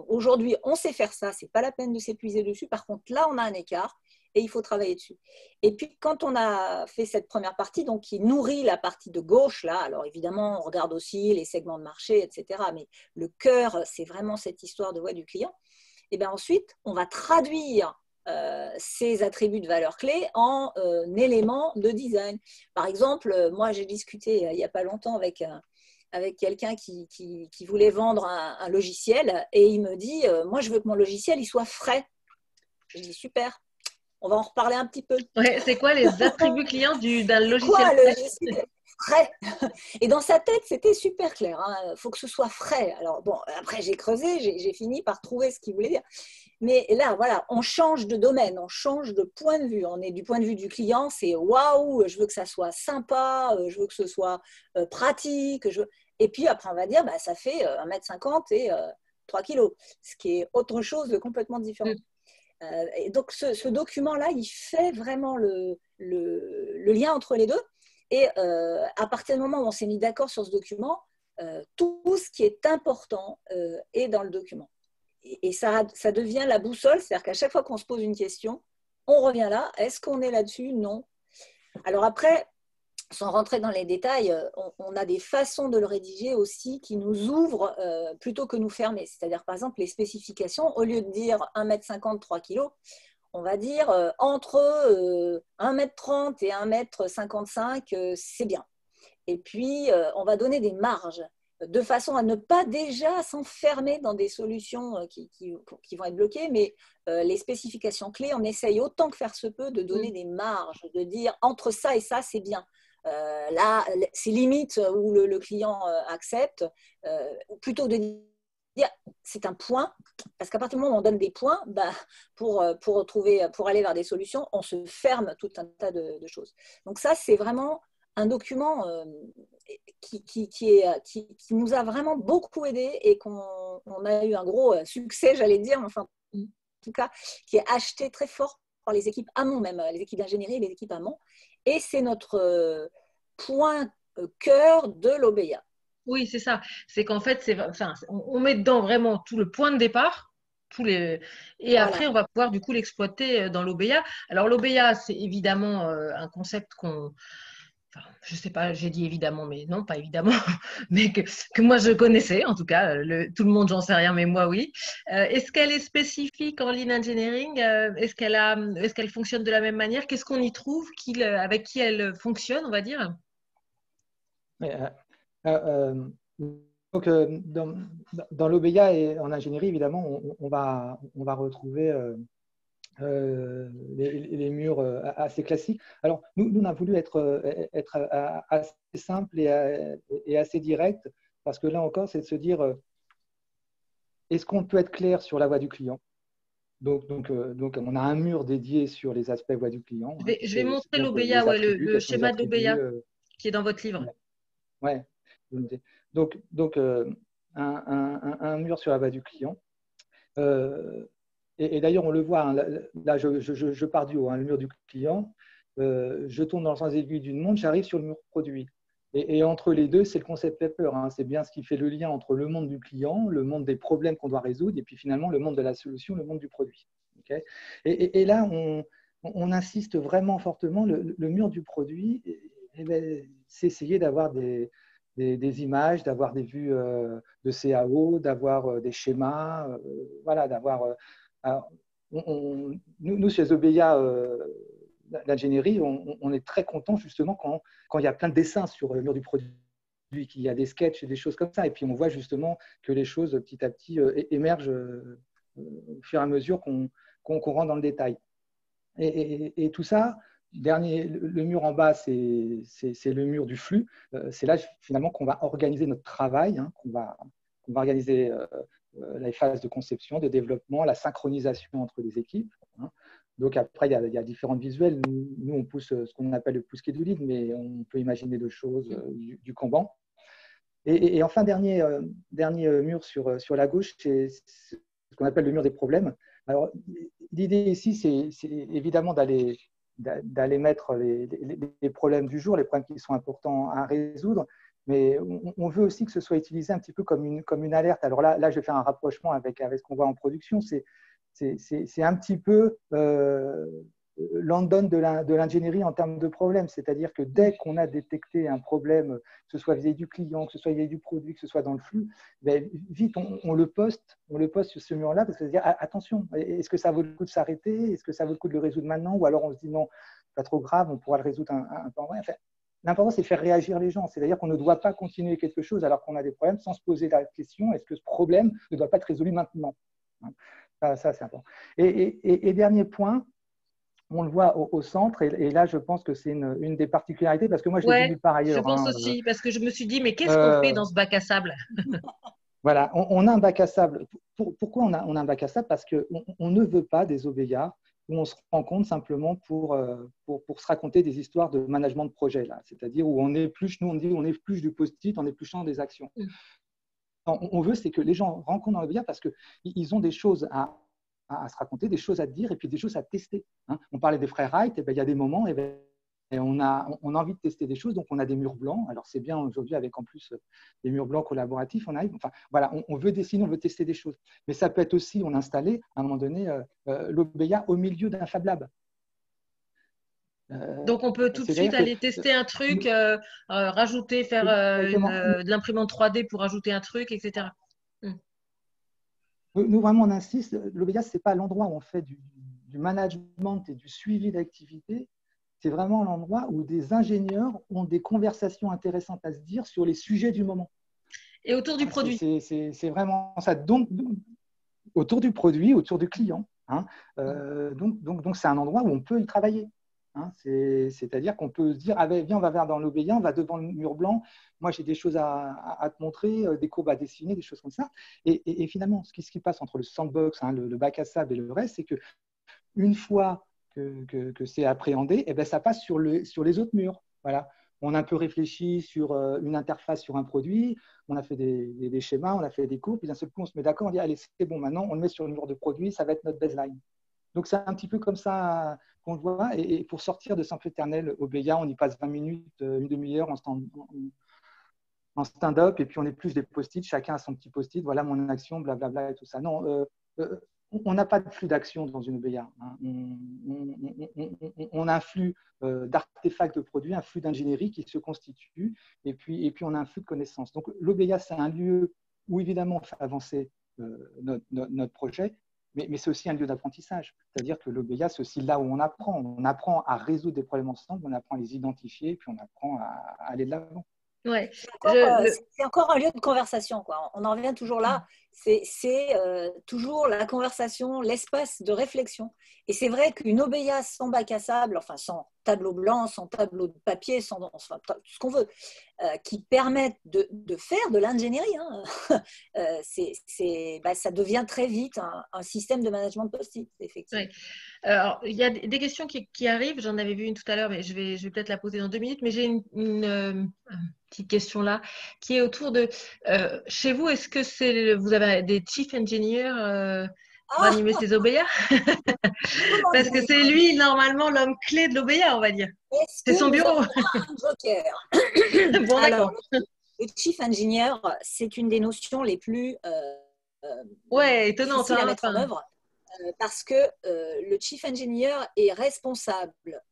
[SPEAKER 2] aujourd'hui, on sait faire ça. C'est pas la peine de s'épuiser dessus. Par contre, là, on a un écart. et il faut travailler dessus. Et puis, quand on a fait cette première partie, donc qui nourrit la partie de gauche, là, alors évidemment, on regarde aussi les segments de marché, etc. Mais le cœur, c'est vraiment cette histoire de voix du client. Et bien ensuite, on va traduire ces attributs de valeur clés en éléments de design. Par exemple, moi, j'ai discuté il n'y a pas longtemps avec quelqu'un qui voulait vendre un logiciel et il me dit moi, je veux que mon logiciel il soit frais. Je dis super. On va en reparler un petit peu.
[SPEAKER 1] Ouais, c'est quoi les attributs clients d'un logiciel
[SPEAKER 2] quoi, le logiciel frais? Et dans sa tête, c'était super clair. Il faut que ce soit frais. Alors bon, après j'ai creusé, j'ai fini par trouver ce qu'il voulait dire. Mais là, voilà, on change de domaine, on change de point de vue. On est du point de vue du client, c'est waouh, je veux que ça soit sympa, je veux que ce soit pratique. Et puis après, on va dire, bah, ça fait 1,50 m et 3 kg, ce qui est autre chose de complètement différent. Et donc, ce document-là, il fait vraiment le lien entre les deux. Et à partir du moment où on s'est mis d'accord sur ce document, tout ce qui est important est dans le document. Et ça devient la boussole, c'est-à-dire qu'à chaque fois qu'on se pose une question, on revient là. Est-ce qu'on est là-dessus? Non. Alors après, sans rentrer dans les détails, on a des façons de le rédiger aussi qui nous ouvrent plutôt que nous fermer. C'est-à-dire, par exemple, les spécifications, au lieu de dire 1,50 m, 3 kg, on va dire entre 1,30 m et 1,55 m, c'est bien. Et puis, on va donner des marges de façon à ne pas déjà s'enfermer dans des solutions qui vont être bloquées, mais les spécifications clés, on essaye autant que faire se peut de donner des marges, de dire entre ça et ça, c'est bien. Là, c'est limite où le client accepte, plutôt que de dire c'est un point, parce qu'à partir du moment où on donne des points, bah, pour aller vers des solutions, on se ferme tout un tas de choses. Donc ça, c'est vraiment un document qui nous a vraiment beaucoup aidé et qu'on a eu un gros succès, j'allais dire, enfin, en tout cas, qui est acheté très fort par les équipes amont, même les équipes d'ingénierie et les équipes amont. Et c'est notre point cœur de l'OBEA.
[SPEAKER 1] Oui, c'est ça. C'est qu'en fait, on met dedans vraiment tout le point de départ. Et
[SPEAKER 2] voilà.
[SPEAKER 1] Après, on va pouvoir du coup l'exploiter dans l'OBEA. Alors, l'OBEA, c'est évidemment un concept je sais pas, j'ai dit évidemment, mais non, pas évidemment, mais que moi je connaissais, en tout cas, tout le monde, j'en sais rien, mais moi oui. Est-ce qu'elle est spécifique en lean engineering? Est-ce qu'elle fonctionne de la même manière? Qu'est-ce qu'on y trouve avec qui elle fonctionne, on va dire?
[SPEAKER 3] Donc, dans l'OBEA et en ingénierie, évidemment, on va retrouver les murs assez classiques. Alors, nous on a voulu être assez simple et assez direct, parce que là encore, c'est de se dire, est-ce qu'on peut être clair sur la voix du client? Donc, on a un mur dédié sur les aspects voix du client.
[SPEAKER 1] Je vais montrer l'OBEA, le schéma de l'OBEA qui est dans votre livre.
[SPEAKER 3] Ouais. Donc un mur sur la voix du client. Et d'ailleurs, on le voit, hein, là je pars du haut, hein, le mur du client, je tourne dans le sens aigu d'une montre, j'arrive sur le mur produit. Et entre les deux, c'est le concept paper, hein, c'est bien ce qui fait le lien entre le monde du client, le monde des problèmes qu'on doit résoudre, et puis finalement le monde de la solution, le monde du produit. Okay, et là, on insiste vraiment fortement, le mur du produit, c'est essayer d'avoir des images, d'avoir des vues de CAO, d'avoir des schémas, voilà, d'avoir… nous, chez OBEA, l'ingénierie, on est très content justement quand il y a plein de dessins sur le mur du produit, qu'il y a des sketchs et des choses comme ça. Et puis on voit justement que les choses petit à petit émergent au fur et à mesure qu'on rentre dans le détail. Et tout ça, le mur en bas, c'est le mur du flux. C'est là finalement qu'on va organiser notre travail, hein, qu'on va organiser les phases de conception, de développement, la synchronisation entre les équipes. Hein. Donc après, il y a différents visuels. Nous, on pousse ce qu'on appelle le pouce du lead, mais on peut imaginer d'autres choses, du Kanban. Et enfin, dernier mur sur la gauche, c'est ce qu'on appelle le mur des problèmes. Alors, l'idée ici, c'est évidemment d'aller mettre les problèmes du jour, les problèmes qui sont importants à résoudre, mais on veut aussi que ce soit utilisé un petit peu comme une alerte. Alors là, je vais faire un rapprochement avec ce qu'on voit en production. C'est un petit peu London de l'ingénierie en termes de problèmes. C'est-à-dire que dès qu'on a détecté un problème, que ce soit vis-à-vis du client, que ce soit vis-à-vis du produit, que ce soit dans le flux, ben, vite, on le poste sur ce mur-là parce que se dire attention, est-ce que ça vaut le coup de s'arrêter? Est-ce que ça vaut le coup de le résoudre maintenant? Ou alors on se dit non, pas trop grave, on pourra le résoudre un peu en vrai. Enfin, l'important, c'est de faire réagir les gens. C'est-à-dire qu'on ne doit pas continuer quelque chose alors qu'on a des problèmes sans se poser la question est-ce que ce problème ne doit pas être résolu maintenant? Ça c'est important. Et dernier point, on le voit au centre, et là, je pense que c'est une des particularités, parce que moi, je l'ai vu nulle part
[SPEAKER 1] je
[SPEAKER 3] ailleurs.
[SPEAKER 1] pense aussi, parce que je me suis dit, mais qu'est-ce qu'on fait dans ce bac à sable?
[SPEAKER 3] Voilà, on a un bac à sable. Pourquoi on a un bac à sable? Parce qu'on ne veut pas des OBEA où on se rencontre simplement pour se raconter des histoires de management de projet, là. C'est-à-dire où on épluche, nous, on dit on épluche du post-it en épluchant des actions. On veut, c'est que les gens rencontrent dans l'OBEA parce qu'ils ont des choses à se raconter, des choses à dire et puis des choses à tester. On parlait des frères Wright, et ben, il y a des moments, et on a envie de tester des choses, donc on a des murs blancs. Alors c'est bien aujourd'hui avec en plus des murs blancs collaboratifs, on arrive. Enfin voilà, on veut dessiner, on veut tester des choses. Mais ça peut être aussi, on a installé à un moment donné l'OBEA au milieu d'un Fab Lab.
[SPEAKER 1] Donc on peut tout de suite aller tester un truc, rajouter, faire de l'imprimante 3D pour ajouter un truc, etc.
[SPEAKER 3] Nous, vraiment, on insiste, l'OBEA, ce n'est pas l'endroit où on fait du management et du suivi d'activité, c'est vraiment l'endroit où des ingénieurs ont des conversations intéressantes à se dire sur les sujets du moment.
[SPEAKER 1] Et autour du produit.
[SPEAKER 3] C'est vraiment ça. Donc, autour du produit, autour du client. Donc, c'est un endroit où on peut y travailler. C'est-à-dire qu'on peut se dire, viens, on va vers dans l'OBEA, on va devant le mur blanc. Moi, j'ai des choses à te montrer, des courbes à dessiner, des choses comme ça. Et finalement, ce qui passe entre le sandbox, le bac à sable et le reste, c'est qu'une fois que c'est appréhendé, et ben, ça passe sur les autres murs. Voilà. On a un peu réfléchi sur une interface sur un produit, on a fait des schémas, on a fait des courbes, puis d'un seul coup, on se met d'accord, on dit, allez, c'est bon, maintenant, on le met sur le mur de produit, ça va être notre baseline. Donc, c'est un petit peu comme ça qu'on le voit. Et pour sortir de Sempiternel OBEA, on y passe 20 minutes, une demi-heure en stand-up, et puis on épluche des post-it, chacun a son petit post-it, voilà mon action, blablabla et tout ça. Non, on n'a pas de flux d'action dans une OBEA. On a un flux d'artefacts de produits, un flux d'ingénierie qui se constitue, et puis on a un flux de connaissances. Donc, l'OBEA, c'est un lieu où, évidemment, on fait avancer notre projet, mais c'est aussi un lieu d'apprentissage. C'est-à-dire que l'OBEA, c'est aussi là où on apprend. On apprend à résoudre des problèmes ensemble, on apprend à les identifier, puis on apprend à aller de l'avant.
[SPEAKER 1] Ouais.
[SPEAKER 2] C'est encore un lieu de conversation, quoi. On en revient toujours là. C'est toujours la conversation, l'espace de réflexion. Et c'est vrai qu'une OBEA sans bac à sable, enfin sans tableau blanc, sans tableau de papier, enfin, tout ce qu'on veut, qui permettent de faire de l'ingénierie, ça devient très vite un système de management de post-it, effectivement.
[SPEAKER 1] Ouais. Alors, il y a des questions qui arrivent. J'en avais vu une tout à l'heure, mais je vais peut-être la poser dans 2 minutes. Mais j'ai une petite question là qui est autour de chez vous, est-ce que vous avez des chief engineers pour animer ces OBEA? Parce que c'est lui normalement l'homme clé de l'OBEA, on va dire. C'est son bureau.
[SPEAKER 2] Un joker.
[SPEAKER 1] Bon, d'accord.
[SPEAKER 2] Le chief engineer, c'est une des notions les plus
[SPEAKER 1] étonnante,
[SPEAKER 2] difficiles à mettre en œuvre. Parce que le chief engineer est responsable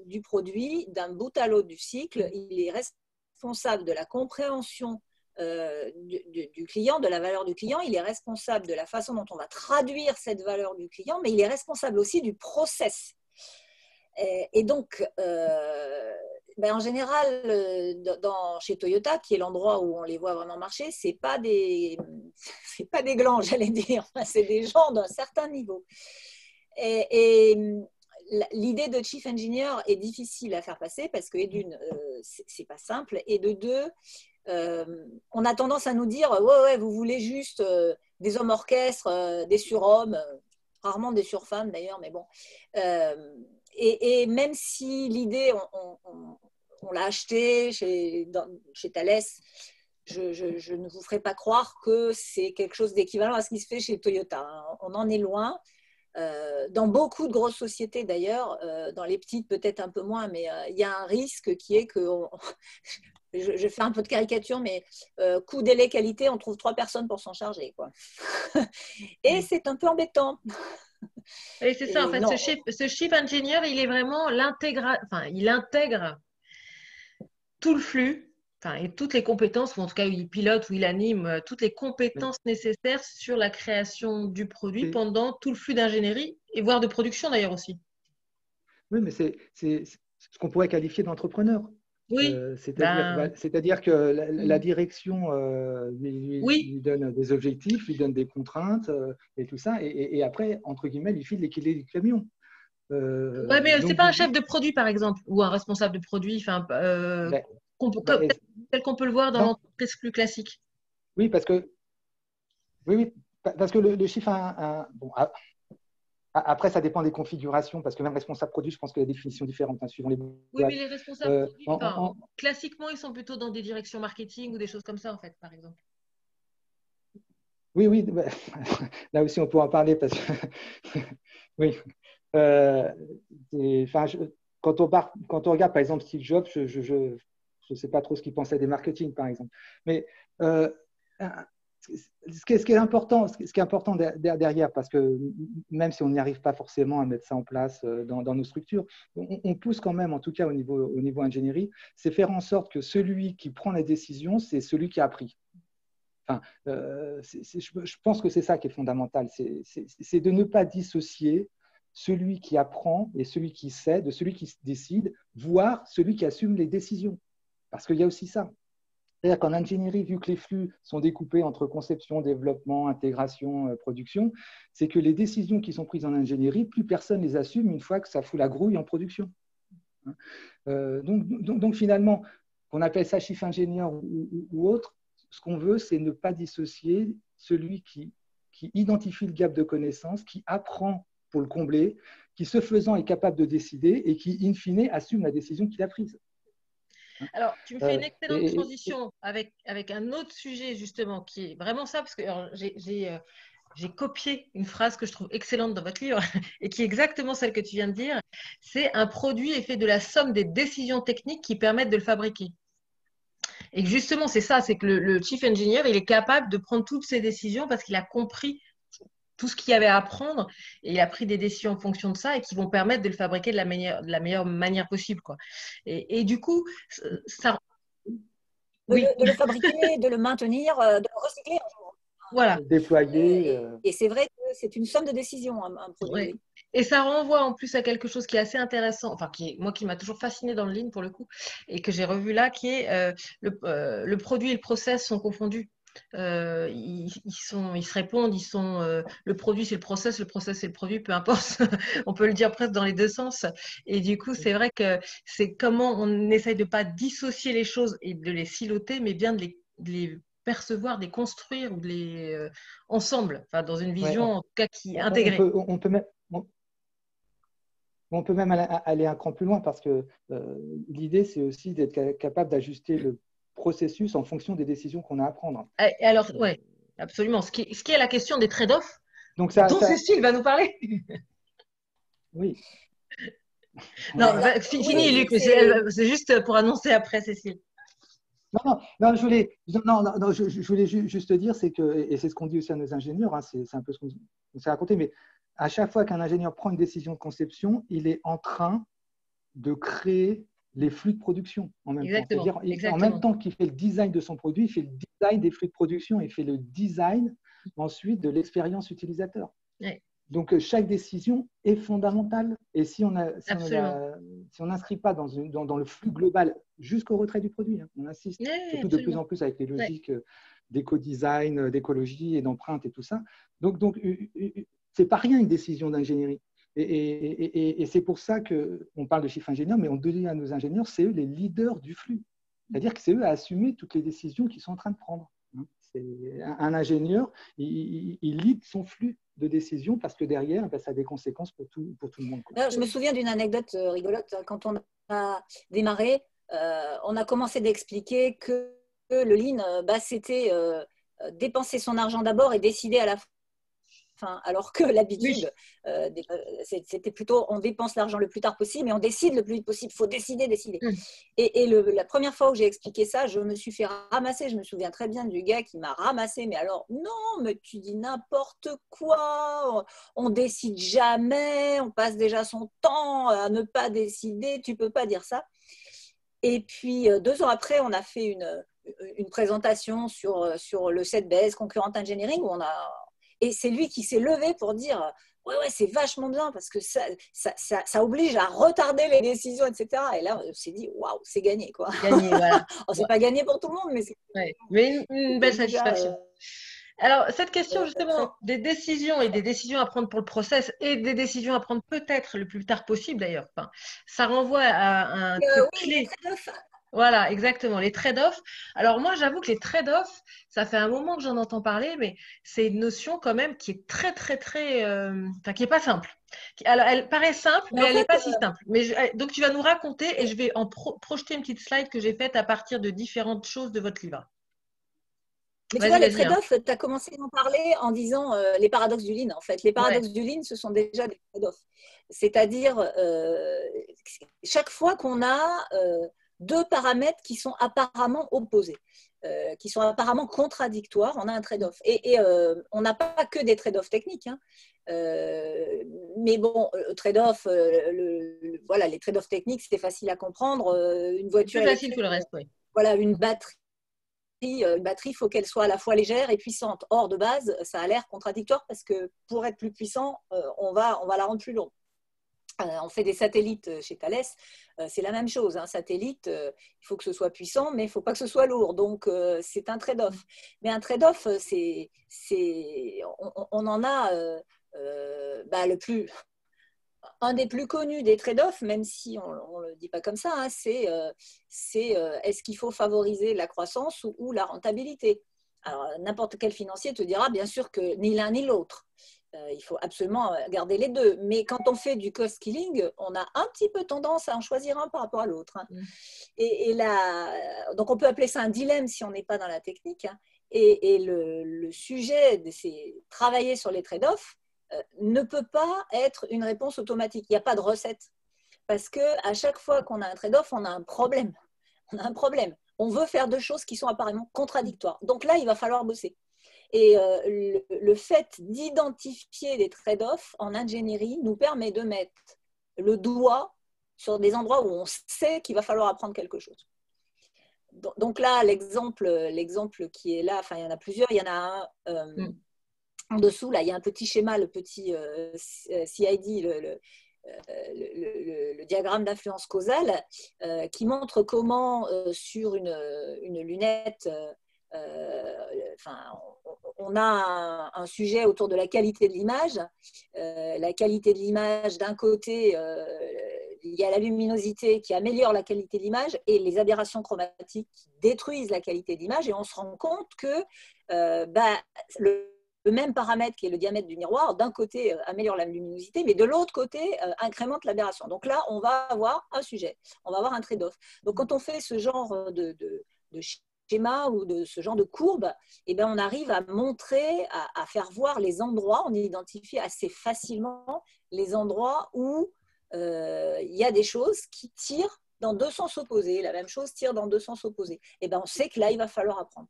[SPEAKER 2] du produit d'un bout à l'autre du cycle. Il est responsable de la compréhension du client, de la valeur du client. Il est responsable de la façon dont on va traduire cette valeur du client, mais il est responsable aussi du process. Et donc, en général, chez Toyota, qui est l'endroit où on les voit vraiment marcher, c'est pas des glands, j'allais dire. C'est des gens d'un certain niveau. Et l'idée de chief engineer est difficile à faire passer parce que, d'une, c'est pas simple, et de deux, on a tendance à nous dire ouais, vous voulez juste des hommes orchestres, des surhommes, rarement des surfemmes d'ailleurs, mais bon. Et même si l'idée, on l'a achetée chez Thales, je ne vous ferai pas croire que c'est quelque chose d'équivalent à ce qui se fait chez Toyota. On en est loin. Dans beaucoup de grosses sociétés d'ailleurs, dans les petites peut-être un peu moins, mais il y a un risque qui est que, je fais un peu de caricature, mais coût, délai, qualité, on trouve 3 personnes pour s'en charger, quoi. Et c'est un peu embêtant.
[SPEAKER 1] Et c'est ça, en
[SPEAKER 2] Et
[SPEAKER 1] fait,
[SPEAKER 2] non,
[SPEAKER 1] ce chief engineer, il est vraiment il intègre tout le flux, enfin, et toutes les compétences, ou en tout cas, il pilote ou il anime toutes les
[SPEAKER 3] Mais
[SPEAKER 1] compétences nécessaires sur la création du produit
[SPEAKER 3] c'est-
[SPEAKER 1] pendant tout le flux d'ingénierie et voire de production d'ailleurs aussi.
[SPEAKER 3] oui, mais c'est ce qu'on pourrait qualifier d'entrepreneur.
[SPEAKER 1] Oui,
[SPEAKER 3] C'est-à-dire,
[SPEAKER 1] ben,
[SPEAKER 3] c'est-à-dire que la
[SPEAKER 1] mm,
[SPEAKER 3] direction
[SPEAKER 1] oui,
[SPEAKER 3] lui donne des objectifs, lui donne des contraintes et tout ça, et après, entre guillemets, il file les clés du camion.
[SPEAKER 1] ouais, mais c'est
[SPEAKER 3] Donc,
[SPEAKER 1] pas un chef de produit, par exemple, ou un responsable de produit, enfin,
[SPEAKER 3] ben,
[SPEAKER 1] comme-
[SPEAKER 3] ben,
[SPEAKER 1] tel qu'on peut le voir dans
[SPEAKER 3] non,
[SPEAKER 1] l'entreprise plus classique.
[SPEAKER 3] oui, oui, parce que le chiffre, bon, après, ça dépend des configurations, parce que même responsable produit, je pense qu'il y a des définitions différentes hein, suivant les
[SPEAKER 1] Oui, mais
[SPEAKER 3] boîtes.
[SPEAKER 1] les responsables
[SPEAKER 3] Euh,
[SPEAKER 1] produits,
[SPEAKER 3] en-
[SPEAKER 1] enfin,
[SPEAKER 3] en-
[SPEAKER 1] classiquement, ils sont plutôt dans des directions marketing ou des choses comme ça, en fait, par exemple.
[SPEAKER 3] oui, oui, bah, là aussi, on pourra en parler parce que oui. Euh, enfin, quand on regarde, par exemple, Steve Jobs, je sais pas trop ce qu'il pensait des marketing, par exemple. Mais euh, ce qui est important, derrière, parce que même si on n'y arrive pas forcément à mettre ça en place dans nos structures, on pousse quand même, en tout cas au niveau ingénierie, c'est faire en sorte que celui qui prend la décision, c'est celui qui a appris. Enfin, je pense que c'est ça qui est fondamental, c'est de ne pas dissocier celui qui apprend et celui qui sait de celui qui décide, voire celui qui assume les décisions. Parce qu'il y a aussi ça. C'est-à-dire qu'en ingénierie, vu que les flux sont découpés entre conception, développement, intégration, production, c'est que les décisions qui sont prises en ingénierie, plus personne les assume une fois que ça fout la grouille en production. Donc, finalement, qu'on appelle ça chiffre ingénieur ou autre, ce qu'on veut, c'est ne pas dissocier celui qui identifie le gap de connaissances, qui apprend pour le combler, qui, ce faisant, est capable de décider et qui, in fine, assume la décision qu'il a prise.
[SPEAKER 1] Alors, tu me fais
[SPEAKER 3] Euh,
[SPEAKER 1] une excellente
[SPEAKER 3] et,
[SPEAKER 1] transition avec un autre sujet, justement, qui est vraiment ça, parce que alors, j'ai copié une phrase que je trouve excellente dans votre livre et qui est exactement celle que tu viens de dire. C'est un produit est fait de la somme des décisions techniques qui permettent de le fabriquer. Et justement, c'est ça, c'est que le chief engineer, il est capable de prendre toutes ces décisions parce qu'il a compris tout ce qu'il y avait à apprendre et il a pris des décisions en fonction de ça et qui vont permettre de le fabriquer de la meilleure manière possible, quoi. Et du coup, ça, oui,
[SPEAKER 2] de le fabriquer, de le maintenir, de le recycler.
[SPEAKER 1] voilà.
[SPEAKER 3] déployer.
[SPEAKER 2] Et c'est vrai que c'est une somme de décision, un produit,
[SPEAKER 1] Ouais.
[SPEAKER 2] oui.
[SPEAKER 1] Et ça renvoie en plus à quelque chose qui est assez intéressant, enfin moi qui m'a toujours fasciné dans le lean pour le coup, et que j'ai revu là, qui est le produit et le process sont confondus. Ils se répondent, le produit c'est le process c'est le produit, peu importe. On peut le dire presque dans les deux sens. Et du coup, c'est vrai que c'est comment on essaye de pas dissocier les choses et de les siloter, mais bien de les percevoir, de les construire ou de les ensemble, enfin dans une
[SPEAKER 3] Ouais,
[SPEAKER 1] vision en tout cas qui est
[SPEAKER 3] on
[SPEAKER 1] intégrée.
[SPEAKER 3] peut, on peut même aller un cran plus loin parce que l'idée, c'est aussi d'être capable d'ajuster le processus en fonction des décisions qu'on a à prendre.
[SPEAKER 1] Et alors, ouais, absolument. Ce qui est la question des trade-offs,
[SPEAKER 3] Donc,
[SPEAKER 1] dont Cécile va nous parler.
[SPEAKER 3] oui.
[SPEAKER 1] Non,
[SPEAKER 2] Alors,
[SPEAKER 1] fini,
[SPEAKER 2] oui,
[SPEAKER 1] Luc, c'est juste pour annoncer après, Cécile.
[SPEAKER 3] Non, non, je voulais juste dire, c'est que, et c'est ce qu'on dit aussi à nos ingénieurs, hein, c'est un peu ce qu'on s'est raconté, mais à chaque fois qu'un ingénieur prend une décision de conception, il est en train de créer les flux de production en même temps.
[SPEAKER 1] Exactement,
[SPEAKER 3] C'est-à-dire, en même
[SPEAKER 1] exactement.
[SPEAKER 3] temps qu'il fait le design de son produit, il fait le design des flux de production, il fait le design ensuite de l'expérience utilisateur.
[SPEAKER 1] Ouais,
[SPEAKER 3] Donc, chaque décision est fondamentale. Et si on
[SPEAKER 1] absolument.
[SPEAKER 3] n'inscrit pas dans le flux global jusqu'au retrait du produit, hein, on insiste,
[SPEAKER 1] Ouais,
[SPEAKER 3] surtout de plus
[SPEAKER 1] absolument.
[SPEAKER 3] en plus avec les
[SPEAKER 1] Ouais.
[SPEAKER 3] logiques d'éco-design, d'écologie et d'empreinte et tout ça. Donc c'est pas rien une décision d'ingénierie. Et c'est pour ça qu'on parle de chiffre ingénieur, mais on dit à nos ingénieurs, c'est eux les leaders du flux. C'est-à-dire que c'est eux à assumer toutes les décisions qu'ils sont en train de prendre. Un ingénieur, il lead son flux de décision parce que derrière, ça a des conséquences pour tout le monde.
[SPEAKER 2] Alors, je me souviens d'une anecdote rigolote. Quand on a démarré, on a commencé d'expliquer que le lean, c'était dépenser son argent d'abord et décider à la Enfin, alors que l'habitude, c'était plutôt on dépense l'argent le plus tard possible, mais on décide le plus vite possible. Il faut décider. Et la première fois où j'ai expliqué ça, je me suis fait ramasser. Je me souviens très bien du gars qui m'a ramassé. Mais alors, non, mais tu dis n'importe quoi. On décide jamais. On passe déjà son temps à ne pas décider. Tu peux pas dire ça. Et puis, 2 ans après, on a fait une présentation sur le CEDBS, Concurrent Engineering, où et c'est lui qui s'est levé pour dire ouais, c'est vachement bien parce que ça oblige à retarder les décisions, etc. Et là, on s'est dit waouh, c'est gagné, quoi.
[SPEAKER 1] Gagné, voilà.
[SPEAKER 2] C'est pas gagné pour tout le monde, mais c'est
[SPEAKER 1] mais une belle satisfaction. Alors, cette question, justement,
[SPEAKER 2] très...
[SPEAKER 1] des décisions et des décisions à prendre pour le process et des décisions à prendre peut-être le plus tard possible, d'ailleurs. Enfin, ça renvoie à un truc clé. Voilà, exactement, les trade-offs. Alors moi, j'avoue que les trade-offs, ça fait un moment que j'en entends parler, mais c'est une notion quand même qui est très, très, très... enfin, qui n'est pas simple. Alors, elle paraît simple, mais elle n'est pas si simple. Donc, tu vas nous raconter et je vais en projeter une petite slide que j'ai faite à partir de différentes choses de votre livre.
[SPEAKER 2] Mais tu vois, les trade-offs, tu as commencé à en parler en disant les paradoxes du lean. En fait, les paradoxes du lean, ce sont déjà des trade-offs. C'est-à-dire, chaque fois qu'on a 2 paramètres qui sont apparemment opposés, qui sont apparemment contradictoires, on a un trade-off. Et on n'a pas que des trade-offs techniques. Hein. Mais bon, trade-off, voilà, les trade-offs techniques, c'était facile à comprendre. Une voiture
[SPEAKER 1] électrique, que le reste,
[SPEAKER 2] voilà, une batterie, il faut qu'elle soit à la fois légère et puissante. Or, de base, ça a l'air contradictoire parce que pour être plus puissant, on va la rendre plus longue. On fait des satellites chez Thales, c'est la même chose. Un satellite, il faut que ce soit puissant, mais il ne faut pas que ce soit lourd. Donc, c'est un trade-off. Mais un trade-off, on en a un des plus connus des trade-offs, même si on ne le dit pas comme ça, hein, c'est est-ce qu'il faut favoriser la croissance ou la rentabilité? Alors, n'importe quel financier te dira bien sûr que ni l'un ni l'autre. Il faut absolument garder les deux. Mais quand on fait du cost killing, on a un petit peu tendance à en choisir un par rapport à l'autre. Hein. Donc, on peut appeler ça un dilemme si on n'est pas dans la technique. Hein. Et le sujet, c'est travailler sur les trade-offs ne peut pas être une réponse automatique. Il n'y a pas de recette. Parce qu'à chaque fois qu'on a un trade-off, on a un problème. On veut faire 2 choses qui sont apparemment contradictoires. Donc là, il va falloir bosser. Et le fait d'identifier les trade-offs en ingénierie nous permet de mettre le doigt sur des endroits où on sait qu'il va falloir apprendre quelque chose. Donc là, l'exemple qui est là, enfin, il y en a plusieurs. Il y en a un en dessous, là, il y a un petit schéma, le petit CID, le diagramme d'influence causale, qui montre comment sur une lunette, on a un sujet autour de la qualité de l'image. La qualité de l'image, d'un côté, il y a la luminosité qui améliore la qualité de l'image et les aberrations chromatiques qui détruisent la qualité de l'image. Et on se rend compte que le même paramètre qui est le diamètre du miroir, d'un côté améliore la luminosité, mais de l'autre côté incrémente l'aberration. Donc là, on va avoir un sujet, on va avoir un trade-off. Donc quand on fait ce genre de schéma ou de ce genre de courbe, eh bien, on arrive à montrer, à faire voir les endroits, on identifie assez facilement les endroits où il y a des choses qui tirent dans 2 sens opposés. La même chose tire dans 2 sens opposés. Eh bien, on sait que là, il va falloir apprendre.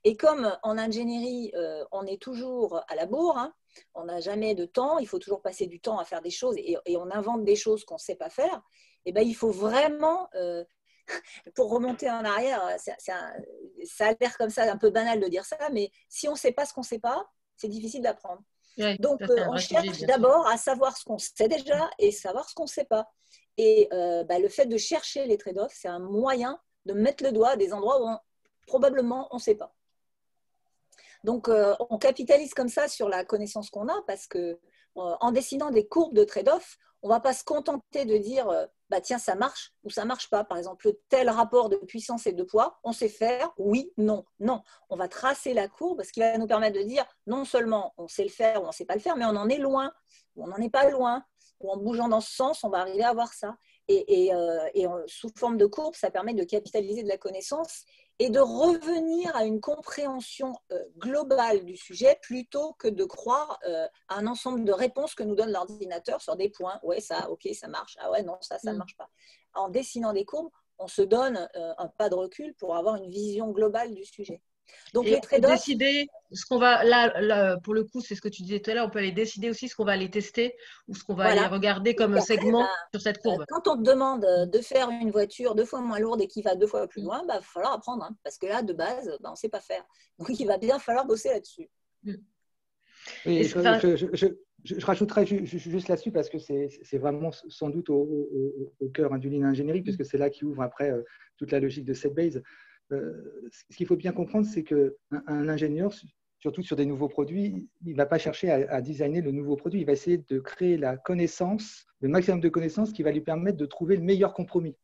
[SPEAKER 2] Et comme en ingénierie, on est toujours à la bourre, hein, on n'a jamais de temps, il faut toujours passer du temps à faire des choses et on invente des choses qu'on ne sait pas faire, eh bien, il faut vraiment... pour remonter en arrière, ça a l'air comme ça un peu banal de dire ça, mais si on ne sait pas ce qu'on ne sait pas, c'est difficile d'apprendre. Oui, donc, on cherche d'abord à savoir ce qu'on sait déjà et savoir ce qu'on ne sait pas. Et le fait de chercher les trade-offs, c'est un moyen de mettre le doigt à des endroits où probablement on ne sait pas. Donc, on capitalise comme ça sur la connaissance qu'on a parce que en dessinant des courbes de trade-off, on ne va pas se contenter de dire tiens, ça marche ou ça ne marche pas. Par exemple, tel rapport de puissance et de poids, on sait faire, oui, non. Non, on va tracer la courbe, ce qui va nous permettre de dire non seulement on sait le faire ou on ne sait pas le faire, mais on en est loin ou on n'en est pas loin. Ou en bougeant dans ce sens, on va arriver à voir ça. Et sous forme de courbe, ça permet de capitaliser de la connaissance et de revenir à une compréhension globale du sujet plutôt que de croire à un ensemble de réponses que nous donne l'ordinateur sur des points. Ouais, ça, ok, ça marche. Ah ouais, non, ça ne marche pas. En dessinant des courbes, on se donne un pas de recul pour avoir une vision globale du sujet. Donc, les trade-offs…
[SPEAKER 1] décider ce qu'on va, là, pour le coup, c'est ce que tu disais tout à l'heure, on peut aller décider aussi ce qu'on va aller tester ou ce qu'on va aller regarder comme segment sur cette courbe.
[SPEAKER 2] Quand on te demande de faire une voiture 2 fois moins lourde et qui va 2 fois plus loin, il va falloir apprendre, hein, parce que là, de base, on ne sait pas faire. Donc, il va bien falloir bosser là-dessus.
[SPEAKER 3] Oui, je rajouterais juste là-dessus parce que c'est vraiment sans doute au cœur du Lean Engineering, puisque c'est là qui ouvre après toute la logique de cette base. Ce qu'il faut bien comprendre, c'est qu'un ingénieur, surtout sur des nouveaux produits, il ne va pas chercher à designer le nouveau produit, il va essayer de créer la connaissance, le maximum de connaissances qui va lui permettre de trouver le meilleur compromis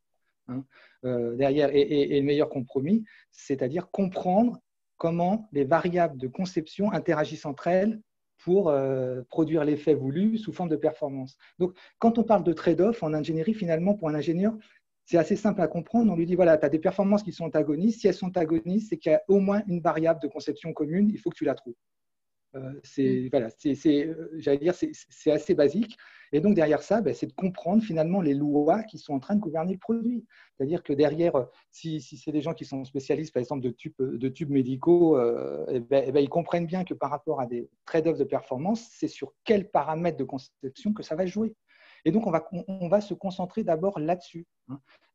[SPEAKER 3] derrière. Et le meilleur compromis, c'est-à-dire comprendre comment les variables de conception interagissent entre elles pour produire l'effet voulu sous forme de performance. Donc, quand on parle de trade-off en ingénierie, finalement, pour un ingénieur, c'est assez simple à comprendre. On lui dit, voilà, tu as des performances qui sont antagonistes. Si elles sont antagonistes, c'est qu'il y a au moins une variable de conception commune. Il faut que tu la trouves. J'allais dire, c'est assez basique. Et donc, derrière ça, c'est de comprendre finalement les lois qui sont en train de gouverner le produit. C'est-à-dire que derrière, si c'est des gens qui sont spécialistes, par exemple, de tubes médicaux, ils comprennent bien que par rapport à des trade-offs de performance, c'est sur quels paramètres de conception que ça va jouer. Et donc, on va se concentrer d'abord là-dessus.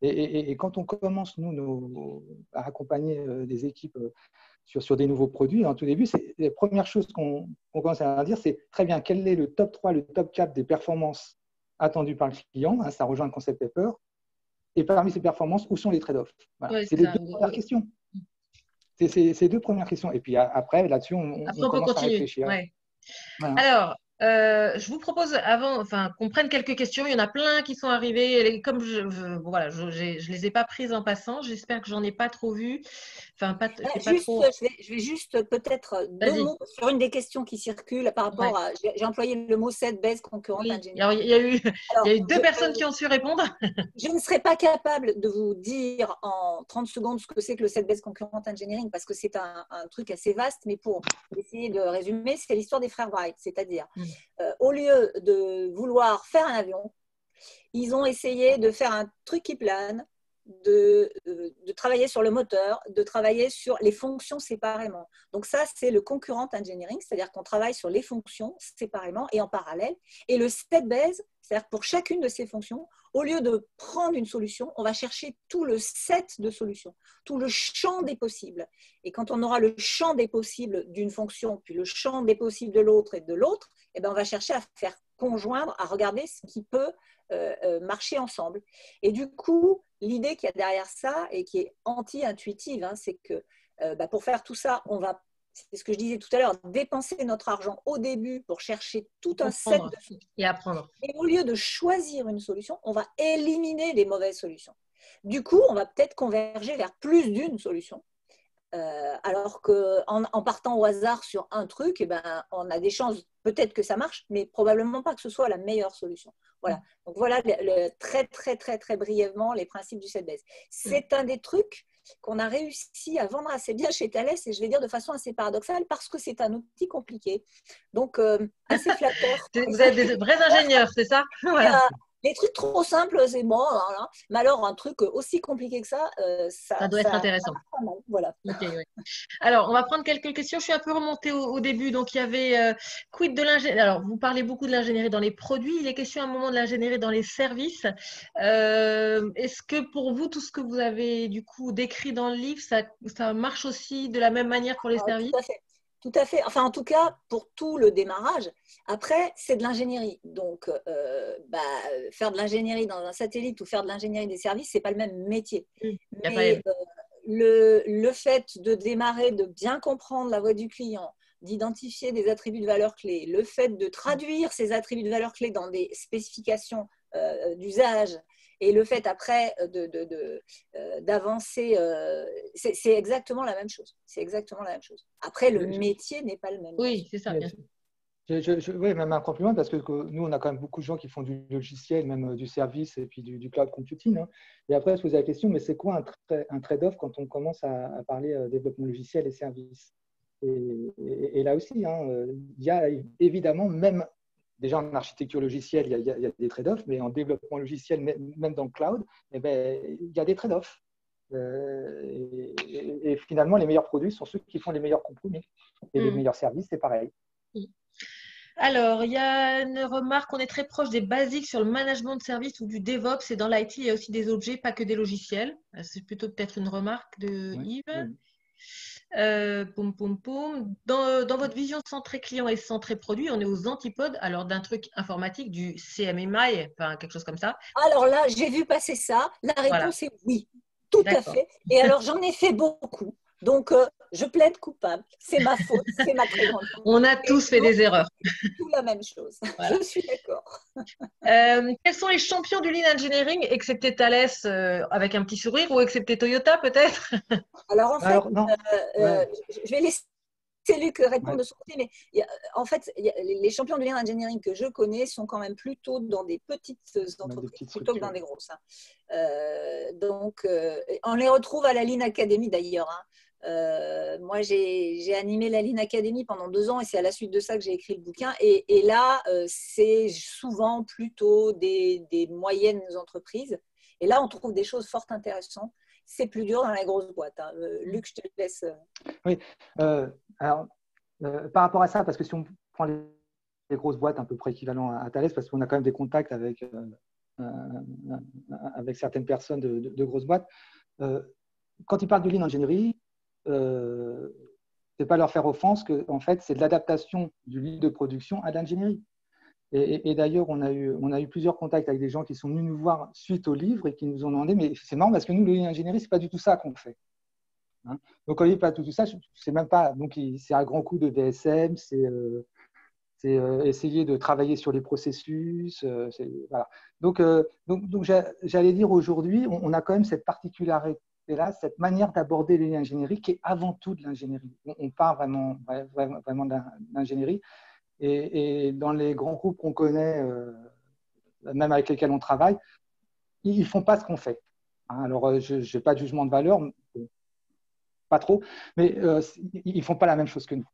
[SPEAKER 3] Et quand on commence, nous, à accompagner des équipes sur des nouveaux produits, en tout début, la première chose qu'on commence à dire, c'est très bien, quel est le top 3, le top 4 des performances attendues par le client, ça rejoint le concept paper, et parmi ces performances, où sont les trade-offs? Voilà. C'est les deux premières questions. C'est ces deux premières questions. Et puis après, là-dessus, on commence à réfléchir.
[SPEAKER 1] Ouais. Voilà. Alors, je vous propose qu'on prenne quelques questions. Il y en a plein qui sont arrivées. Comme je les ai pas prises en passant. J'espère que j'en ai pas trop vu.
[SPEAKER 2] Je vais juste peut-être 2 mots sur une des questions qui circulent par rapport à… J'ai employé le mot set base concurrent engineering.
[SPEAKER 1] Alors, il y a eu 2 personnes qui ont su répondre.
[SPEAKER 2] Je ne serai pas capable de vous dire en 30 secondes ce que c'est que le set base concurrent engineering parce que c'est un truc assez vaste, mais pour essayer de résumer, c'est l'histoire des frères Wright. C'est-à-dire, au lieu de vouloir faire un avion, ils ont essayé de faire un truc qui plane, de travailler sur le moteur, de travailler sur les fonctions séparément. Donc ça, c'est le concurrent engineering, c'est-à-dire qu'on travaille sur les fonctions séparément et en parallèle. Et le set base, c'est-à-dire pour chacune de ces fonctions, au lieu de prendre une solution, on va chercher tout le set de solutions, tout le champ des possibles. Et quand on aura le champ des possibles d'une fonction, puis le champ des possibles de l'autre et de l'autre, eh bien on va chercher à faire conjoindre, à regarder ce qui peut marcher ensemble. Et du coup, l'idée qu'il y a derrière ça et qui est anti-intuitive, c'est que pour faire tout ça, on va, c'est ce que je disais tout à l'heure, dépenser notre argent au début pour chercher tout un set de solutions.
[SPEAKER 1] Et apprendre.
[SPEAKER 2] Et au lieu de choisir une solution, on va éliminer les mauvaises solutions. Du coup, on va peut-être converger vers plus d'une solution. Alors qu'en partant au hasard sur un truc, on a des chances peut-être que ça marche, mais probablement pas que ce soit la meilleure solution. Voilà. Donc voilà très, très, très, très brièvement les principes du set base. C'est un des trucs qu'on a réussi à vendre assez bien chez Thales, et je vais dire de façon assez paradoxale, parce que c'est un outil compliqué. Donc, assez flatteur.
[SPEAKER 1] Vous êtes des vrais ingénieurs, c'est ça? Voilà.
[SPEAKER 2] Les trucs trop simples, c'est bon. Hein. Mais alors, un truc aussi compliqué que ça,
[SPEAKER 1] ça doit être intéressant.
[SPEAKER 2] Voilà.
[SPEAKER 1] Okay, ouais. Alors, on va prendre quelques questions. Je suis un peu remontée au début. Donc, il y avait quid de l'ingénierie. Alors, vous parlez beaucoup de l'ingénierie dans les produits. Il est question à un moment de l'ingénierie dans les services. Est-ce que pour vous, tout ce que vous avez du coup décrit dans le livre, ça marche aussi de la même manière pour les services?
[SPEAKER 2] Tout à fait. Tout à fait. Enfin, en tout cas, pour tout le démarrage. Après, c'est de l'ingénierie. Donc, faire de l'ingénierie dans un satellite ou faire de l'ingénierie des services, ce n'est pas le même métier. Mais le fait de démarrer, de bien comprendre la voix du client, d'identifier des attributs de valeur clés, le fait de traduire ces attributs de valeur clés dans des spécifications d'usage, et le fait après d'avancer, c'est exactement la même chose. C'est exactement la même chose. Après, le métier n'est pas le même.
[SPEAKER 1] Oui, c'est ça, bien sûr.
[SPEAKER 3] Oui, même encore plus loin, parce que nous, on a quand même beaucoup de gens qui font du logiciel, même du service et puis du cloud computing, hein. Et après, je pose la question, mais c'est quoi un trade-off quand on commence à parler développement logiciel et services? Et là aussi, hein, il y a évidemment, même déjà en architecture logicielle, il y a des trade-offs, mais en développement logiciel, même dans le cloud, eh ben, il y a des trade-offs. Et finalement, les meilleurs produits sont ceux qui font les meilleurs compromis. Et les meilleurs services, c'est pareil.
[SPEAKER 1] Alors, il y a une remarque, on est très proche des basiques sur le management de service ou du DevOps, et dans l'IT, il y a aussi des objets, pas que des logiciels. C'est plutôt peut-être une remarque de
[SPEAKER 3] Oui,
[SPEAKER 1] Yves.
[SPEAKER 3] oui.
[SPEAKER 1] Poum, poum, poum. Dans votre vision centrée client et centrée produit, on est aux antipodes alors d'un truc informatique, du CMMI, enfin quelque chose comme ça.
[SPEAKER 2] Alors là, j'ai vu passer ça. La
[SPEAKER 1] Voilà,
[SPEAKER 2] réponse est oui, tout à
[SPEAKER 1] d'accord.
[SPEAKER 2] fait. Et alors, j'en ai fait beaucoup. Donc, je plaide coupable. C'est ma faute, c'est ma très grande faute.
[SPEAKER 1] On a tous fait des erreurs.
[SPEAKER 2] Tout la même chose.
[SPEAKER 1] Voilà.
[SPEAKER 2] Je suis d'accord.
[SPEAKER 1] Quels sont les champions du Lean Engineering, excepté Thales avec un petit sourire, ou excepté Toyota peut-être?
[SPEAKER 2] Alors, en fait,
[SPEAKER 3] Alors, non. Ouais.
[SPEAKER 2] je vais laisser Luc répondre
[SPEAKER 3] Ouais.
[SPEAKER 2] de son côté, mais en fait, les champions du Lean Engineering que je connais sont quand même plutôt dans des petites entreprises plutôt que dans des grosses. Donc, on les retrouve à la Lean Academy d'ailleurs. Moi, j'ai animé la Lean Academy pendant 2 ans et c'est à la suite de ça que j'ai écrit le bouquin. Et là, c'est souvent plutôt des moyennes entreprises. Et là, on trouve des choses fort intéressantes. C'est plus dur dans la grosse boîte. Luc, je te laisse.
[SPEAKER 3] Oui. Alors, par rapport à ça, parce que si on prend les grosses boîtes à peu près équivalent à Thales, parce qu'on a quand même des contacts avec certaines personnes de grosses boîtes, quand ils parlent de Lean Engineering, c'est pas leur faire offense que en fait c'est de l'adaptation du lean de production à l'ingénierie. Et d'ailleurs, on a eu plusieurs contacts avec des gens qui sont venus nous voir suite au livre et qui nous ont demandé, mais c'est marrant parce que nous, le Lean Engineering, c'est pas du tout ça qu'on fait. Hein. Donc, quand il dit pas tout ça, c'est même pas. Donc, c'est un grand coup de DSM, c'est essayer de travailler sur les processus. Voilà. Donc j'allais dire aujourd'hui, on a quand même cette particularité-là, cette manière d'aborder l'ingénierie qui est avant tout de l'ingénierie. On part vraiment de l'ingénierie. Et dans les grands groupes qu'on connaît, même avec lesquels on travaille, ils ne font pas ce qu'on fait. Alors, je n'ai pas de jugement de valeur, pas trop, mais ils ne font pas la même chose que nous.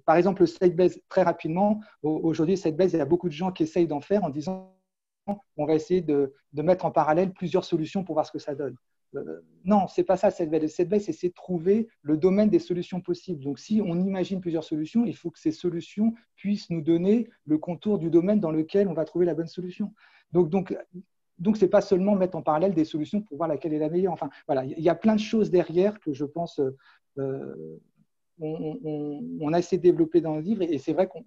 [SPEAKER 3] Par exemple, le site-based, très rapidement, aujourd'hui, site-based, il y a beaucoup de gens qui essayent d'en faire en disant on va essayer de mettre en parallèle plusieurs solutions pour voir ce que ça donne. Non, ce n'est pas ça, site-based. Site-based, c'est de trouver le domaine des solutions possibles. Donc, si on imagine plusieurs solutions, il faut que ces solutions puissent nous donner le contour du domaine dans lequel on va trouver la bonne solution. Donc ce n'est pas seulement mettre en parallèle des solutions pour voir laquelle est la meilleure. Enfin, voilà, il y a plein de choses derrière que je pense on a essayé de développer dans le livre. Et c'est vrai qu'on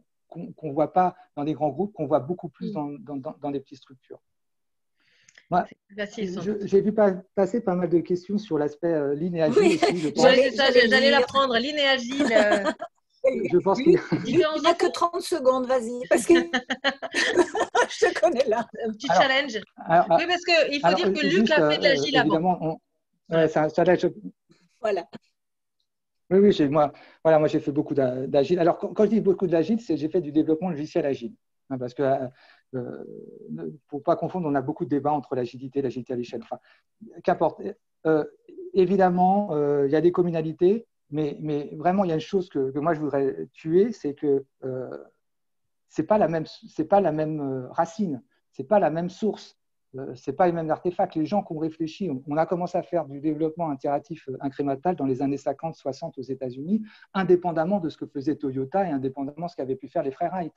[SPEAKER 3] ne voit pas dans des grands groupes, qu'on voit beaucoup plus dans des petites structures. Ouais. J'ai vu passer pas mal de questions sur l'aspect Lean et Agile aussi.
[SPEAKER 1] J'allais la prendre, Lean et Agile.
[SPEAKER 3] Je pense
[SPEAKER 2] qu'il n'a que 30 secondes, vas-y, parce que je te connais là.
[SPEAKER 1] Un petit challenge. Oui, parce qu'il faut dire que Luc a fait de l'Agile avant.
[SPEAKER 3] C'est un challenge.
[SPEAKER 2] Voilà.
[SPEAKER 3] Oui, moi j'ai fait beaucoup d'Agile. Alors, quand je dis beaucoup d'Agile, c'est j'ai fait du développement logiciel Agile. Parce que, pour ne pas confondre, on a beaucoup de débats entre l'agilité et l'agilité à l'échelle. Enfin, qu'importe. Évidemment, il y a des communalités, mais vraiment, il y a une chose que moi je voudrais tuer, c'est que ce n'est pas la même racine, ce n'est pas la même source. Ce n'est pas les mêmes artefacts. Les gens qui ont réfléchi, on a commencé à faire du développement itératif incrémental dans les années 50-60 aux États-Unis, indépendamment de ce que faisait Toyota et indépendamment de ce qu'avaient pu faire les frères Wright.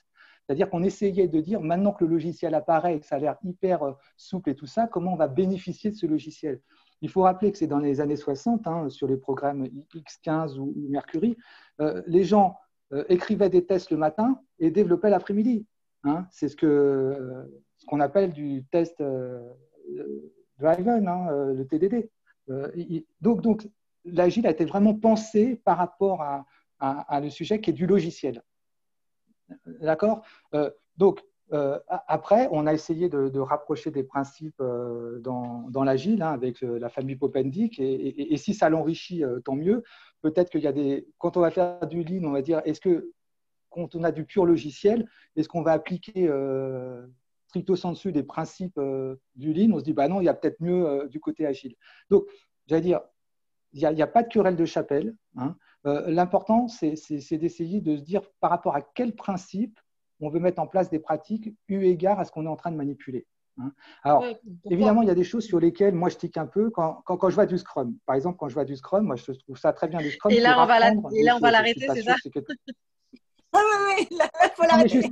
[SPEAKER 3] C'est-à-dire qu'on essayait de dire, maintenant que le logiciel apparaît et que ça a l'air hyper souple et tout ça, comment on va bénéficier de ce logiciel? Il faut rappeler que c'est dans les années 60, sur les programmes X15 ou Mercury, les gens écrivaient des tests le matin et développaient l'après-midi. C'est ce qu'on appelle du test driven, le TDD. Donc l'agile a été vraiment pensé par rapport à le sujet qui est du logiciel. D'accord. Donc, après, on a essayé de rapprocher des principes dans l'agile avec la famille Popendik et si ça l'enrichit, tant mieux. Peut-être qu'il y a quand on va faire du lean, on va dire, est-ce que quand on a du pur logiciel, est-ce qu'on va appliquer stricto sensu des principes du Lean? On se dit, bah non, il y a peut-être mieux du côté agile. Donc, j'allais dire, il n'y a pas de querelle de chapelle. Hein. L'important, c'est d'essayer de se dire par rapport à quel principe on veut mettre en place des pratiques eu égard à ce qu'on est en train de manipuler. Hein. Alors, évidemment, il y a des choses sur lesquelles moi je tique un peu quand je vois du Scrum. Par exemple, quand je vois du Scrum, moi je trouve ça très bien du Scrum.
[SPEAKER 1] Et là, on va
[SPEAKER 3] l'arrêter,
[SPEAKER 1] c'est ça?
[SPEAKER 2] Ah oui, il faut l'arrêter.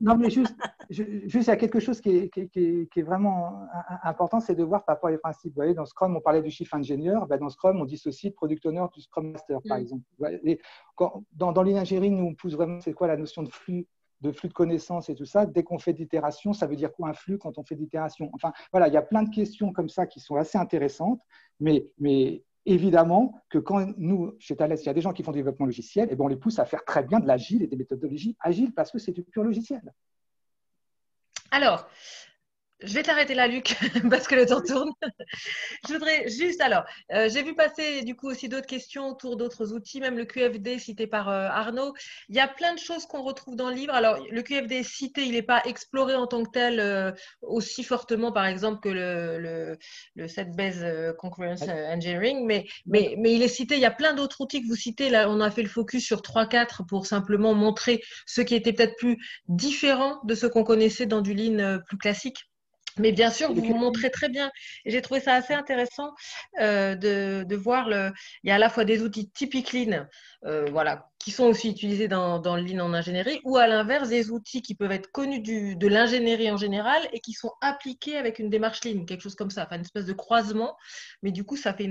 [SPEAKER 3] Non, mais juste, il y a quelque chose qui est vraiment important, c'est de voir par rapport aux principes. Vous voyez, dans Scrum, on parlait du chief engineer. Ben, dans Scrum, on dissocie le product owner du Scrum Master, par exemple. Dans l'engineering, nous, on pousse vraiment, c'est quoi la notion de flux de connaissances et tout ça. Dès qu'on fait d'itération, ça veut dire quoi un flux quand on fait d'itération? Enfin, voilà, il y a plein de questions comme ça qui sont assez intéressantes, mais évidemment que quand nous, chez Thales, il y a des gens qui font du développement logiciel, et ben on les pousse à faire très bien de l'agile et des méthodologies agiles parce que c'est du pur logiciel.
[SPEAKER 1] Alors, je vais t'arrêter là, Luc, parce que le temps tourne. Je voudrais juste, alors, j'ai vu passer du coup aussi d'autres questions autour d'autres outils, même le QFD cité par Arnaud. Il y a plein de choses qu'on retrouve dans le livre. Alors, le QFD cité, il n'est pas exploré en tant que tel aussi fortement, par exemple, que le Set-Based Concurrence Engineering, mais il est cité. Il y a plein d'autres outils que vous citez. Là, on a fait le focus sur 3-4 pour simplement montrer ce qui était peut-être plus différent de ce qu'on connaissait dans du Lean plus classique. Mais bien sûr, vous montrez très bien, et j'ai trouvé ça assez intéressant de voir, il y a à la fois des outils typiques Lean, voilà, qui sont aussi utilisés dans le Lean en ingénierie, ou à l'inverse, des outils qui peuvent être connus de l'ingénierie en général et qui sont appliqués avec une démarche Lean, quelque chose comme ça, enfin une espèce de croisement, mais du coup, ça fait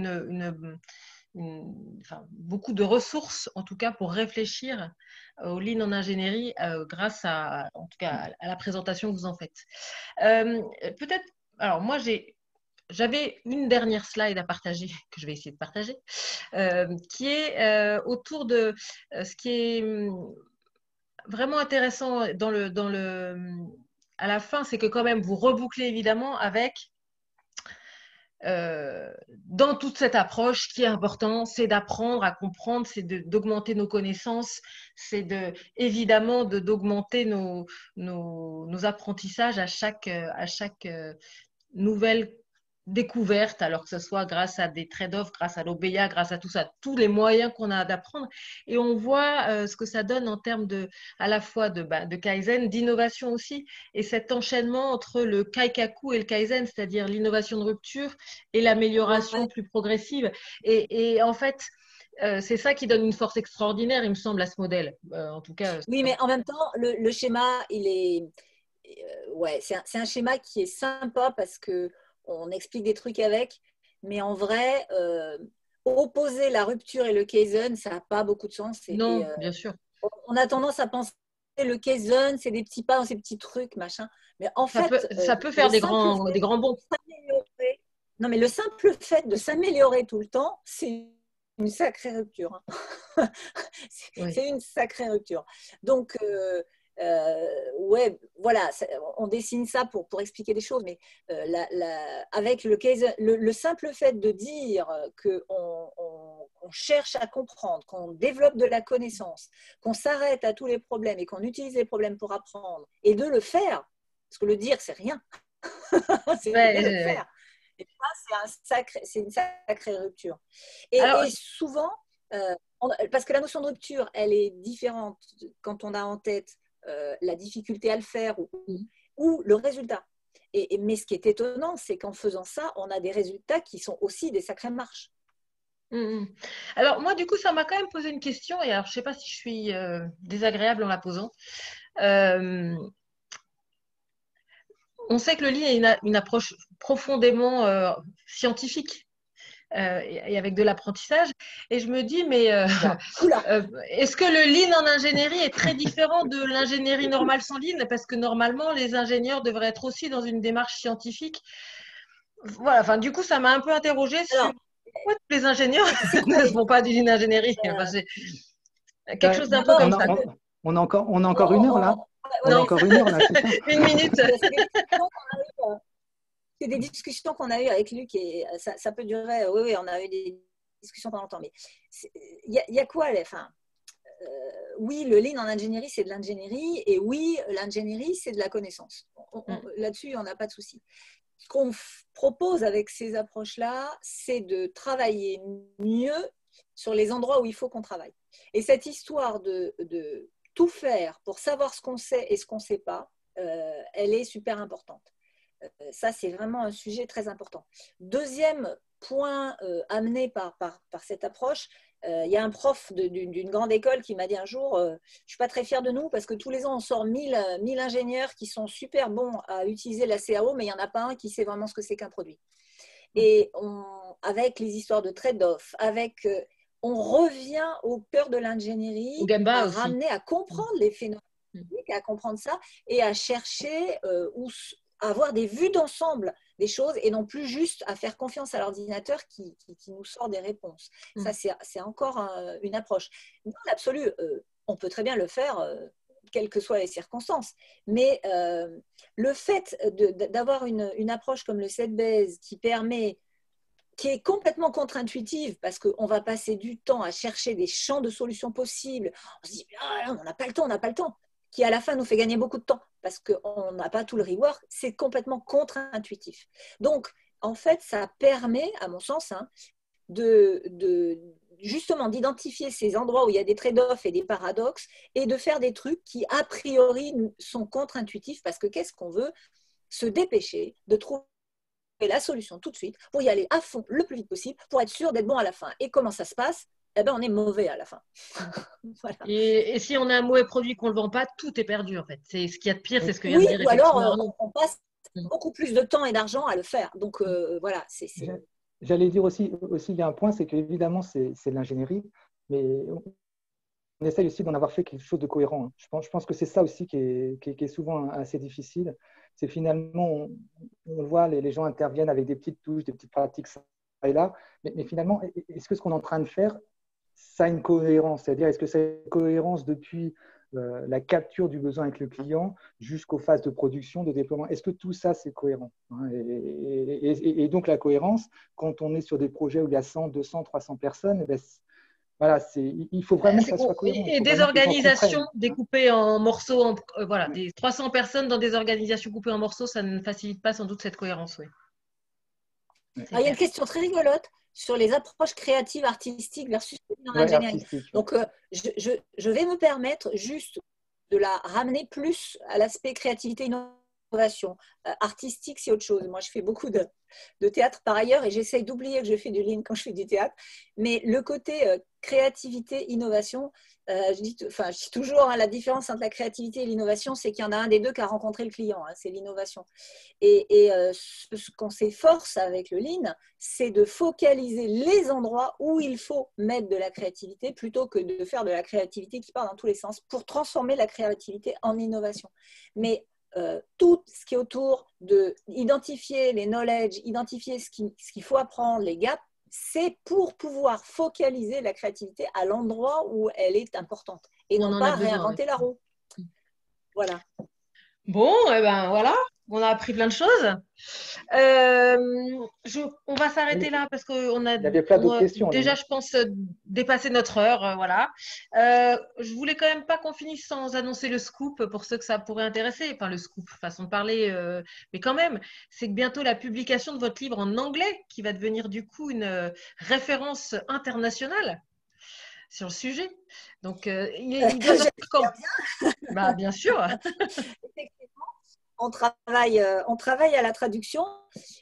[SPEAKER 1] beaucoup de ressources, en tout cas, pour réfléchir au Lean en ingénierie grâce en tout cas, à la présentation que vous en faites. Peut-être, alors moi, j'avais une dernière slide à partager, que je vais essayer de partager, qui est autour de ce qui est vraiment intéressant à la fin, c'est que quand même, vous rebouclez évidemment avec dans toute cette approche, ce qui est important, c'est d'apprendre à comprendre, c'est d'augmenter nos connaissances, c'est évidemment d'augmenter nos apprentissages à chaque nouvelle découverte, alors que ce soit grâce à des trade-offs, grâce à l'OBEA, grâce à tout ça, tous les moyens qu'on a d'apprendre. Et on voit ce que ça donne en termes à la fois de Kaizen, d'innovation aussi, et cet enchaînement entre le Kaikaku et le Kaizen, c'est-à-dire l'innovation de rupture et l'amélioration plus progressive. Et en fait, c'est ça qui donne une force extraordinaire, il me semble, à ce modèle. En tout cas.
[SPEAKER 2] Oui, mais en même temps, le schéma, il est... c'est un schéma qui est sympa parce qu'on explique des trucs avec, mais en vrai, opposer la rupture et le Kaizen, ça n'a pas beaucoup de sens.
[SPEAKER 1] Non, bien sûr.
[SPEAKER 2] On a tendance à penser que le Kaizen, c'est des petits pas, ces petits trucs, machin. Mais en fait,
[SPEAKER 1] ça peut faire des grands bonds.
[SPEAKER 2] Non, mais le simple fait de s'améliorer tout le temps, c'est une sacrée rupture. Hein. C'est une sacrée rupture. Donc, voilà, on dessine ça pour expliquer des choses, mais avec le simple fait de dire qu'on cherche à comprendre, qu'on développe de la connaissance, qu'on s'arrête à tous les problèmes et qu'on utilise les problèmes pour apprendre, et de le faire, parce que le dire, c'est rien. C'est de le faire. Et ça, c'est une sacrée rupture. Et souvent, parce que la notion de rupture, elle est différente quand on a en tête la difficulté à le faire ou le résultat. Mais ce qui est étonnant, c'est qu'en faisant ça, on a des résultats qui sont aussi des sacrées marches.
[SPEAKER 1] Alors moi, du coup, ça m'a quand même posé une question, et alors je ne sais pas si je suis désagréable en la posant. On sait que le Lean est une approche profondément scientifique et avec de l'apprentissage. Et je me dis, mais est-ce que le Lean en ingénierie est très différent de l'ingénierie normale sans Lean? Parce que normalement, les ingénieurs devraient être aussi dans une démarche scientifique. Voilà, enfin, du coup, ça m'a un peu interrogée sur pourquoi tous les ingénieurs ne font pas du Lean ingénierie. C'est quelque chose d'un peu comme ça.
[SPEAKER 3] On a encore une heure là. On a encore une heure là, c'est ça?
[SPEAKER 1] Une minute.
[SPEAKER 2] C'est des discussions qu'on a eues avec Luc et ça peut durer. Oui, on a eu des discussions pendant longtemps. Mais il y a quoi enfin, oui, le lean en ingénierie, c'est de l'ingénierie, et oui, l'ingénierie, c'est de la connaissance. Là-dessus, on n'a pas de souci. Ce qu'on propose avec ces approches-là, c'est de travailler mieux sur les endroits où il faut qu'on travaille. Et cette histoire de tout faire pour savoir ce qu'on sait et ce qu'on ne sait pas, elle est super importante. Ça, c'est vraiment un sujet très important. Deuxième point amené par cette approche, il y a un prof d'une grande école qui m'a dit un jour, je ne suis pas très fière de nous parce que tous les ans, on sort 1000 ingénieurs qui sont super bons à utiliser la CAO, mais il n'y en a pas un qui sait vraiment ce que c'est qu'un produit. Et avec les histoires de trade-off, on revient au cœur de l'ingénierie, à ramener, à comprendre les phénomènes, à comprendre ça et à chercher à avoir des vues d'ensemble des choses et non plus juste à faire confiance à l'ordinateur qui nous sort des réponses. Ça, c'est encore une approche. Dans l'absolu, on peut très bien le faire, quelles que soient les circonstances. Mais le fait d'avoir une approche comme le 7Base qui est complètement contre-intuitive parce qu'on va passer du temps à chercher des champs de solutions possibles. On se dit, on n'a pas le temps, qui à la fin nous fait gagner beaucoup de temps parce qu'on n'a pas tout le rework, c'est complètement contre-intuitif. Donc, en fait, ça permet, à mon sens, justement d'identifier ces endroits où il y a des trade-offs et des paradoxes et de faire des trucs qui, a priori, sont contre-intuitifs parce que qu'est-ce qu'on veut? Se dépêcher de trouver la solution tout de suite pour y aller à fond le plus vite possible pour être sûr d'être bon à la fin. Et comment ça se passe? Eh ben, on est mauvais à la fin.
[SPEAKER 1] Voilà. Et si on a un mauvais produit qu'on ne le vend pas, tout est perdu en fait. C'est ce qu'il y a de pire, c'est ce que vient de dire
[SPEAKER 2] ou alors on passe beaucoup plus de temps et d'argent à le faire. Donc voilà,
[SPEAKER 3] J'allais dire aussi, il y a un point, c'est qu'évidemment, c'est de l'ingénierie, mais on essaye aussi d'en avoir fait quelque chose de cohérent. Je pense que c'est ça aussi qui est souvent assez difficile. C'est finalement, on le voit, les gens interviennent avec des petites touches, des petites pratiques ça et là, mais finalement, est-ce que ce qu'on est en train de faire, ça a une cohérence? C'est-à-dire, est-ce que ça a une cohérence depuis la capture du besoin avec le client jusqu'aux phases de production, de déploiement? Est-ce que tout ça, c'est cohérent? Et donc, la cohérence, quand on est sur des projets où il y a 100, 200, 300 personnes, voilà, il faut vraiment que ça soit cohérent.
[SPEAKER 1] Et des organisations découpées en morceaux, voilà, des 300 personnes dans des organisations coupées en morceaux, ça ne facilite pas sans doute cette cohérence. Oui.
[SPEAKER 2] Il y a une question très rigolote sur les approches créatives artistiques versus l'ingénierie. Donc, je vais me permettre juste de la ramener plus à l'aspect créativité innovation. Artistique, c'est autre chose. Moi, je fais beaucoup de théâtre par ailleurs et j'essaye d'oublier que je fais du lean quand je fais du théâtre. Mais le côté créativité, innovation, je dis toujours la différence entre la créativité et l'innovation, c'est qu'il y en a un des deux qui a rencontré le client, c'est l'innovation. Et ce qu'on s'efforce avec le lean, c'est de focaliser les endroits où il faut mettre de la créativité plutôt que de faire de la créativité qui part dans tous les sens pour transformer la créativité en innovation. Mais tout ce qui est autour d'identifier les knowledge, identifier ce qu'il faut apprendre, les gaps, c'est pour pouvoir focaliser la créativité à l'endroit où elle est importante et non pas réinventer la roue. Voilà.
[SPEAKER 1] Bon, eh ben voilà, on a appris plein de choses. On va s'arrêter là parce qu'on a déjà, je pense, dépassé notre heure. Voilà. Je voulais quand même pas qu'on finisse sans annoncer le scoop pour ceux que ça pourrait intéresser. Enfin, le scoop, façon de parler, mais quand même, c'est que bientôt la publication de votre livre en anglais qui va devenir du coup une référence internationale sur le sujet. Donc, il doit sortir quand? Bien sûr.
[SPEAKER 2] On travaille à la traduction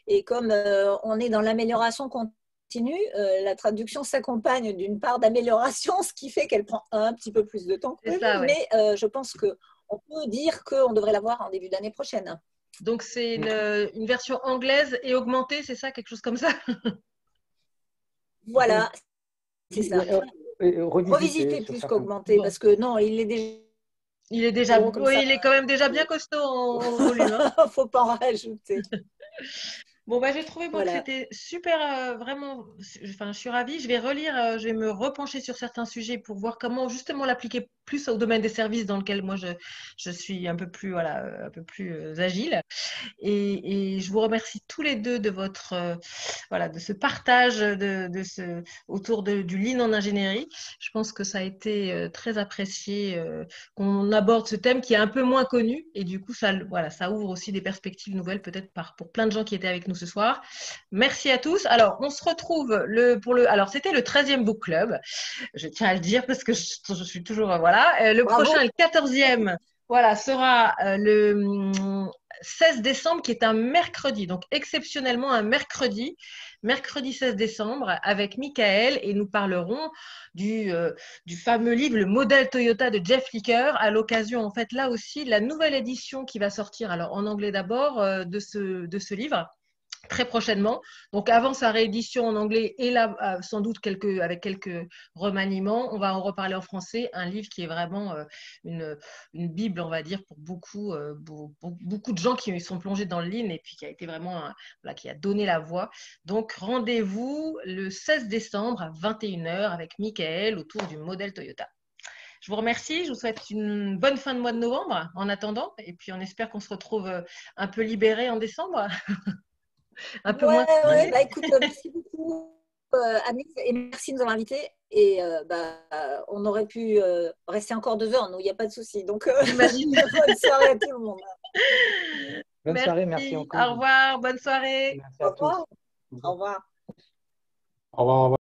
[SPEAKER 2] et comme on est dans l'amélioration continue, la traduction s'accompagne d'une part d'amélioration, ce qui fait qu'elle prend un petit peu plus de temps que prévu, mais je pense qu'on peut dire qu'on devrait l'avoir en début d'année prochaine.
[SPEAKER 1] Donc, c'est une version anglaise et augmentée, c'est ça, quelque chose comme ça?
[SPEAKER 2] Voilà, c'est ça. Revisiter plus qu'augmenter, parce que non, il est déjà...
[SPEAKER 1] Il est quand même déjà bien costaud en volume.
[SPEAKER 2] Faut pas en rajouter.
[SPEAKER 1] Bon, j'ai trouvé que c'était super, vraiment, je suis ravie. Je vais relire, je vais me repencher sur certains sujets pour voir comment justement l'appliquer plus au domaine des services dans lequel moi je suis un peu plus, voilà, un peu plus agile. Et je vous remercie tous les deux de voilà, de ce partage autour du Lean en ingénierie. Je pense que ça a été très apprécié qu'on aborde ce thème qui est un peu moins connu et du coup, voilà, ça ouvre aussi des perspectives nouvelles peut-être pour plein de gens qui étaient avec nous ce soir. Merci à tous. Alors, on se retrouve alors c'était le 13e Book Club. Je tiens à le dire parce que je suis toujours, voilà. Le
[SPEAKER 2] Bravo.
[SPEAKER 1] prochain, le 14e, voilà, sera le 16 décembre, qui est un mercredi, donc exceptionnellement un mercredi 16 décembre, avec Michael, et nous parlerons du fameux livre Le modèle Toyota de Jeff Licker, à l'occasion, en fait, là aussi, la nouvelle édition qui va sortir, alors en anglais d'abord, de ce livre, très prochainement. Donc, avant sa réédition en anglais et là, sans doute avec quelques remaniements, on va en reparler en français. Un livre qui est vraiment une bible, on va dire, pour beaucoup de gens qui sont plongés dans le lean et puis qui a été vraiment, voilà, qui a donné la voix. Donc, rendez-vous le 16 décembre à 21h avec Michael autour du modèle Toyota. Je vous remercie, je vous souhaite une bonne fin de mois de novembre en attendant, et puis on espère qu'on se retrouve un peu libérés en décembre. Un peu moins.
[SPEAKER 2] Ouais, bah écoute, merci beaucoup, Anis, et merci de nous avoir invités. Et on aurait pu rester encore 2 heures, nous, il n'y a pas de souci. Donc, bonne soirée à tout le monde.
[SPEAKER 3] Bonne soirée, merci encore.
[SPEAKER 1] Au revoir, bonne soirée.
[SPEAKER 3] Merci à tous.
[SPEAKER 2] Au revoir.
[SPEAKER 4] Au revoir.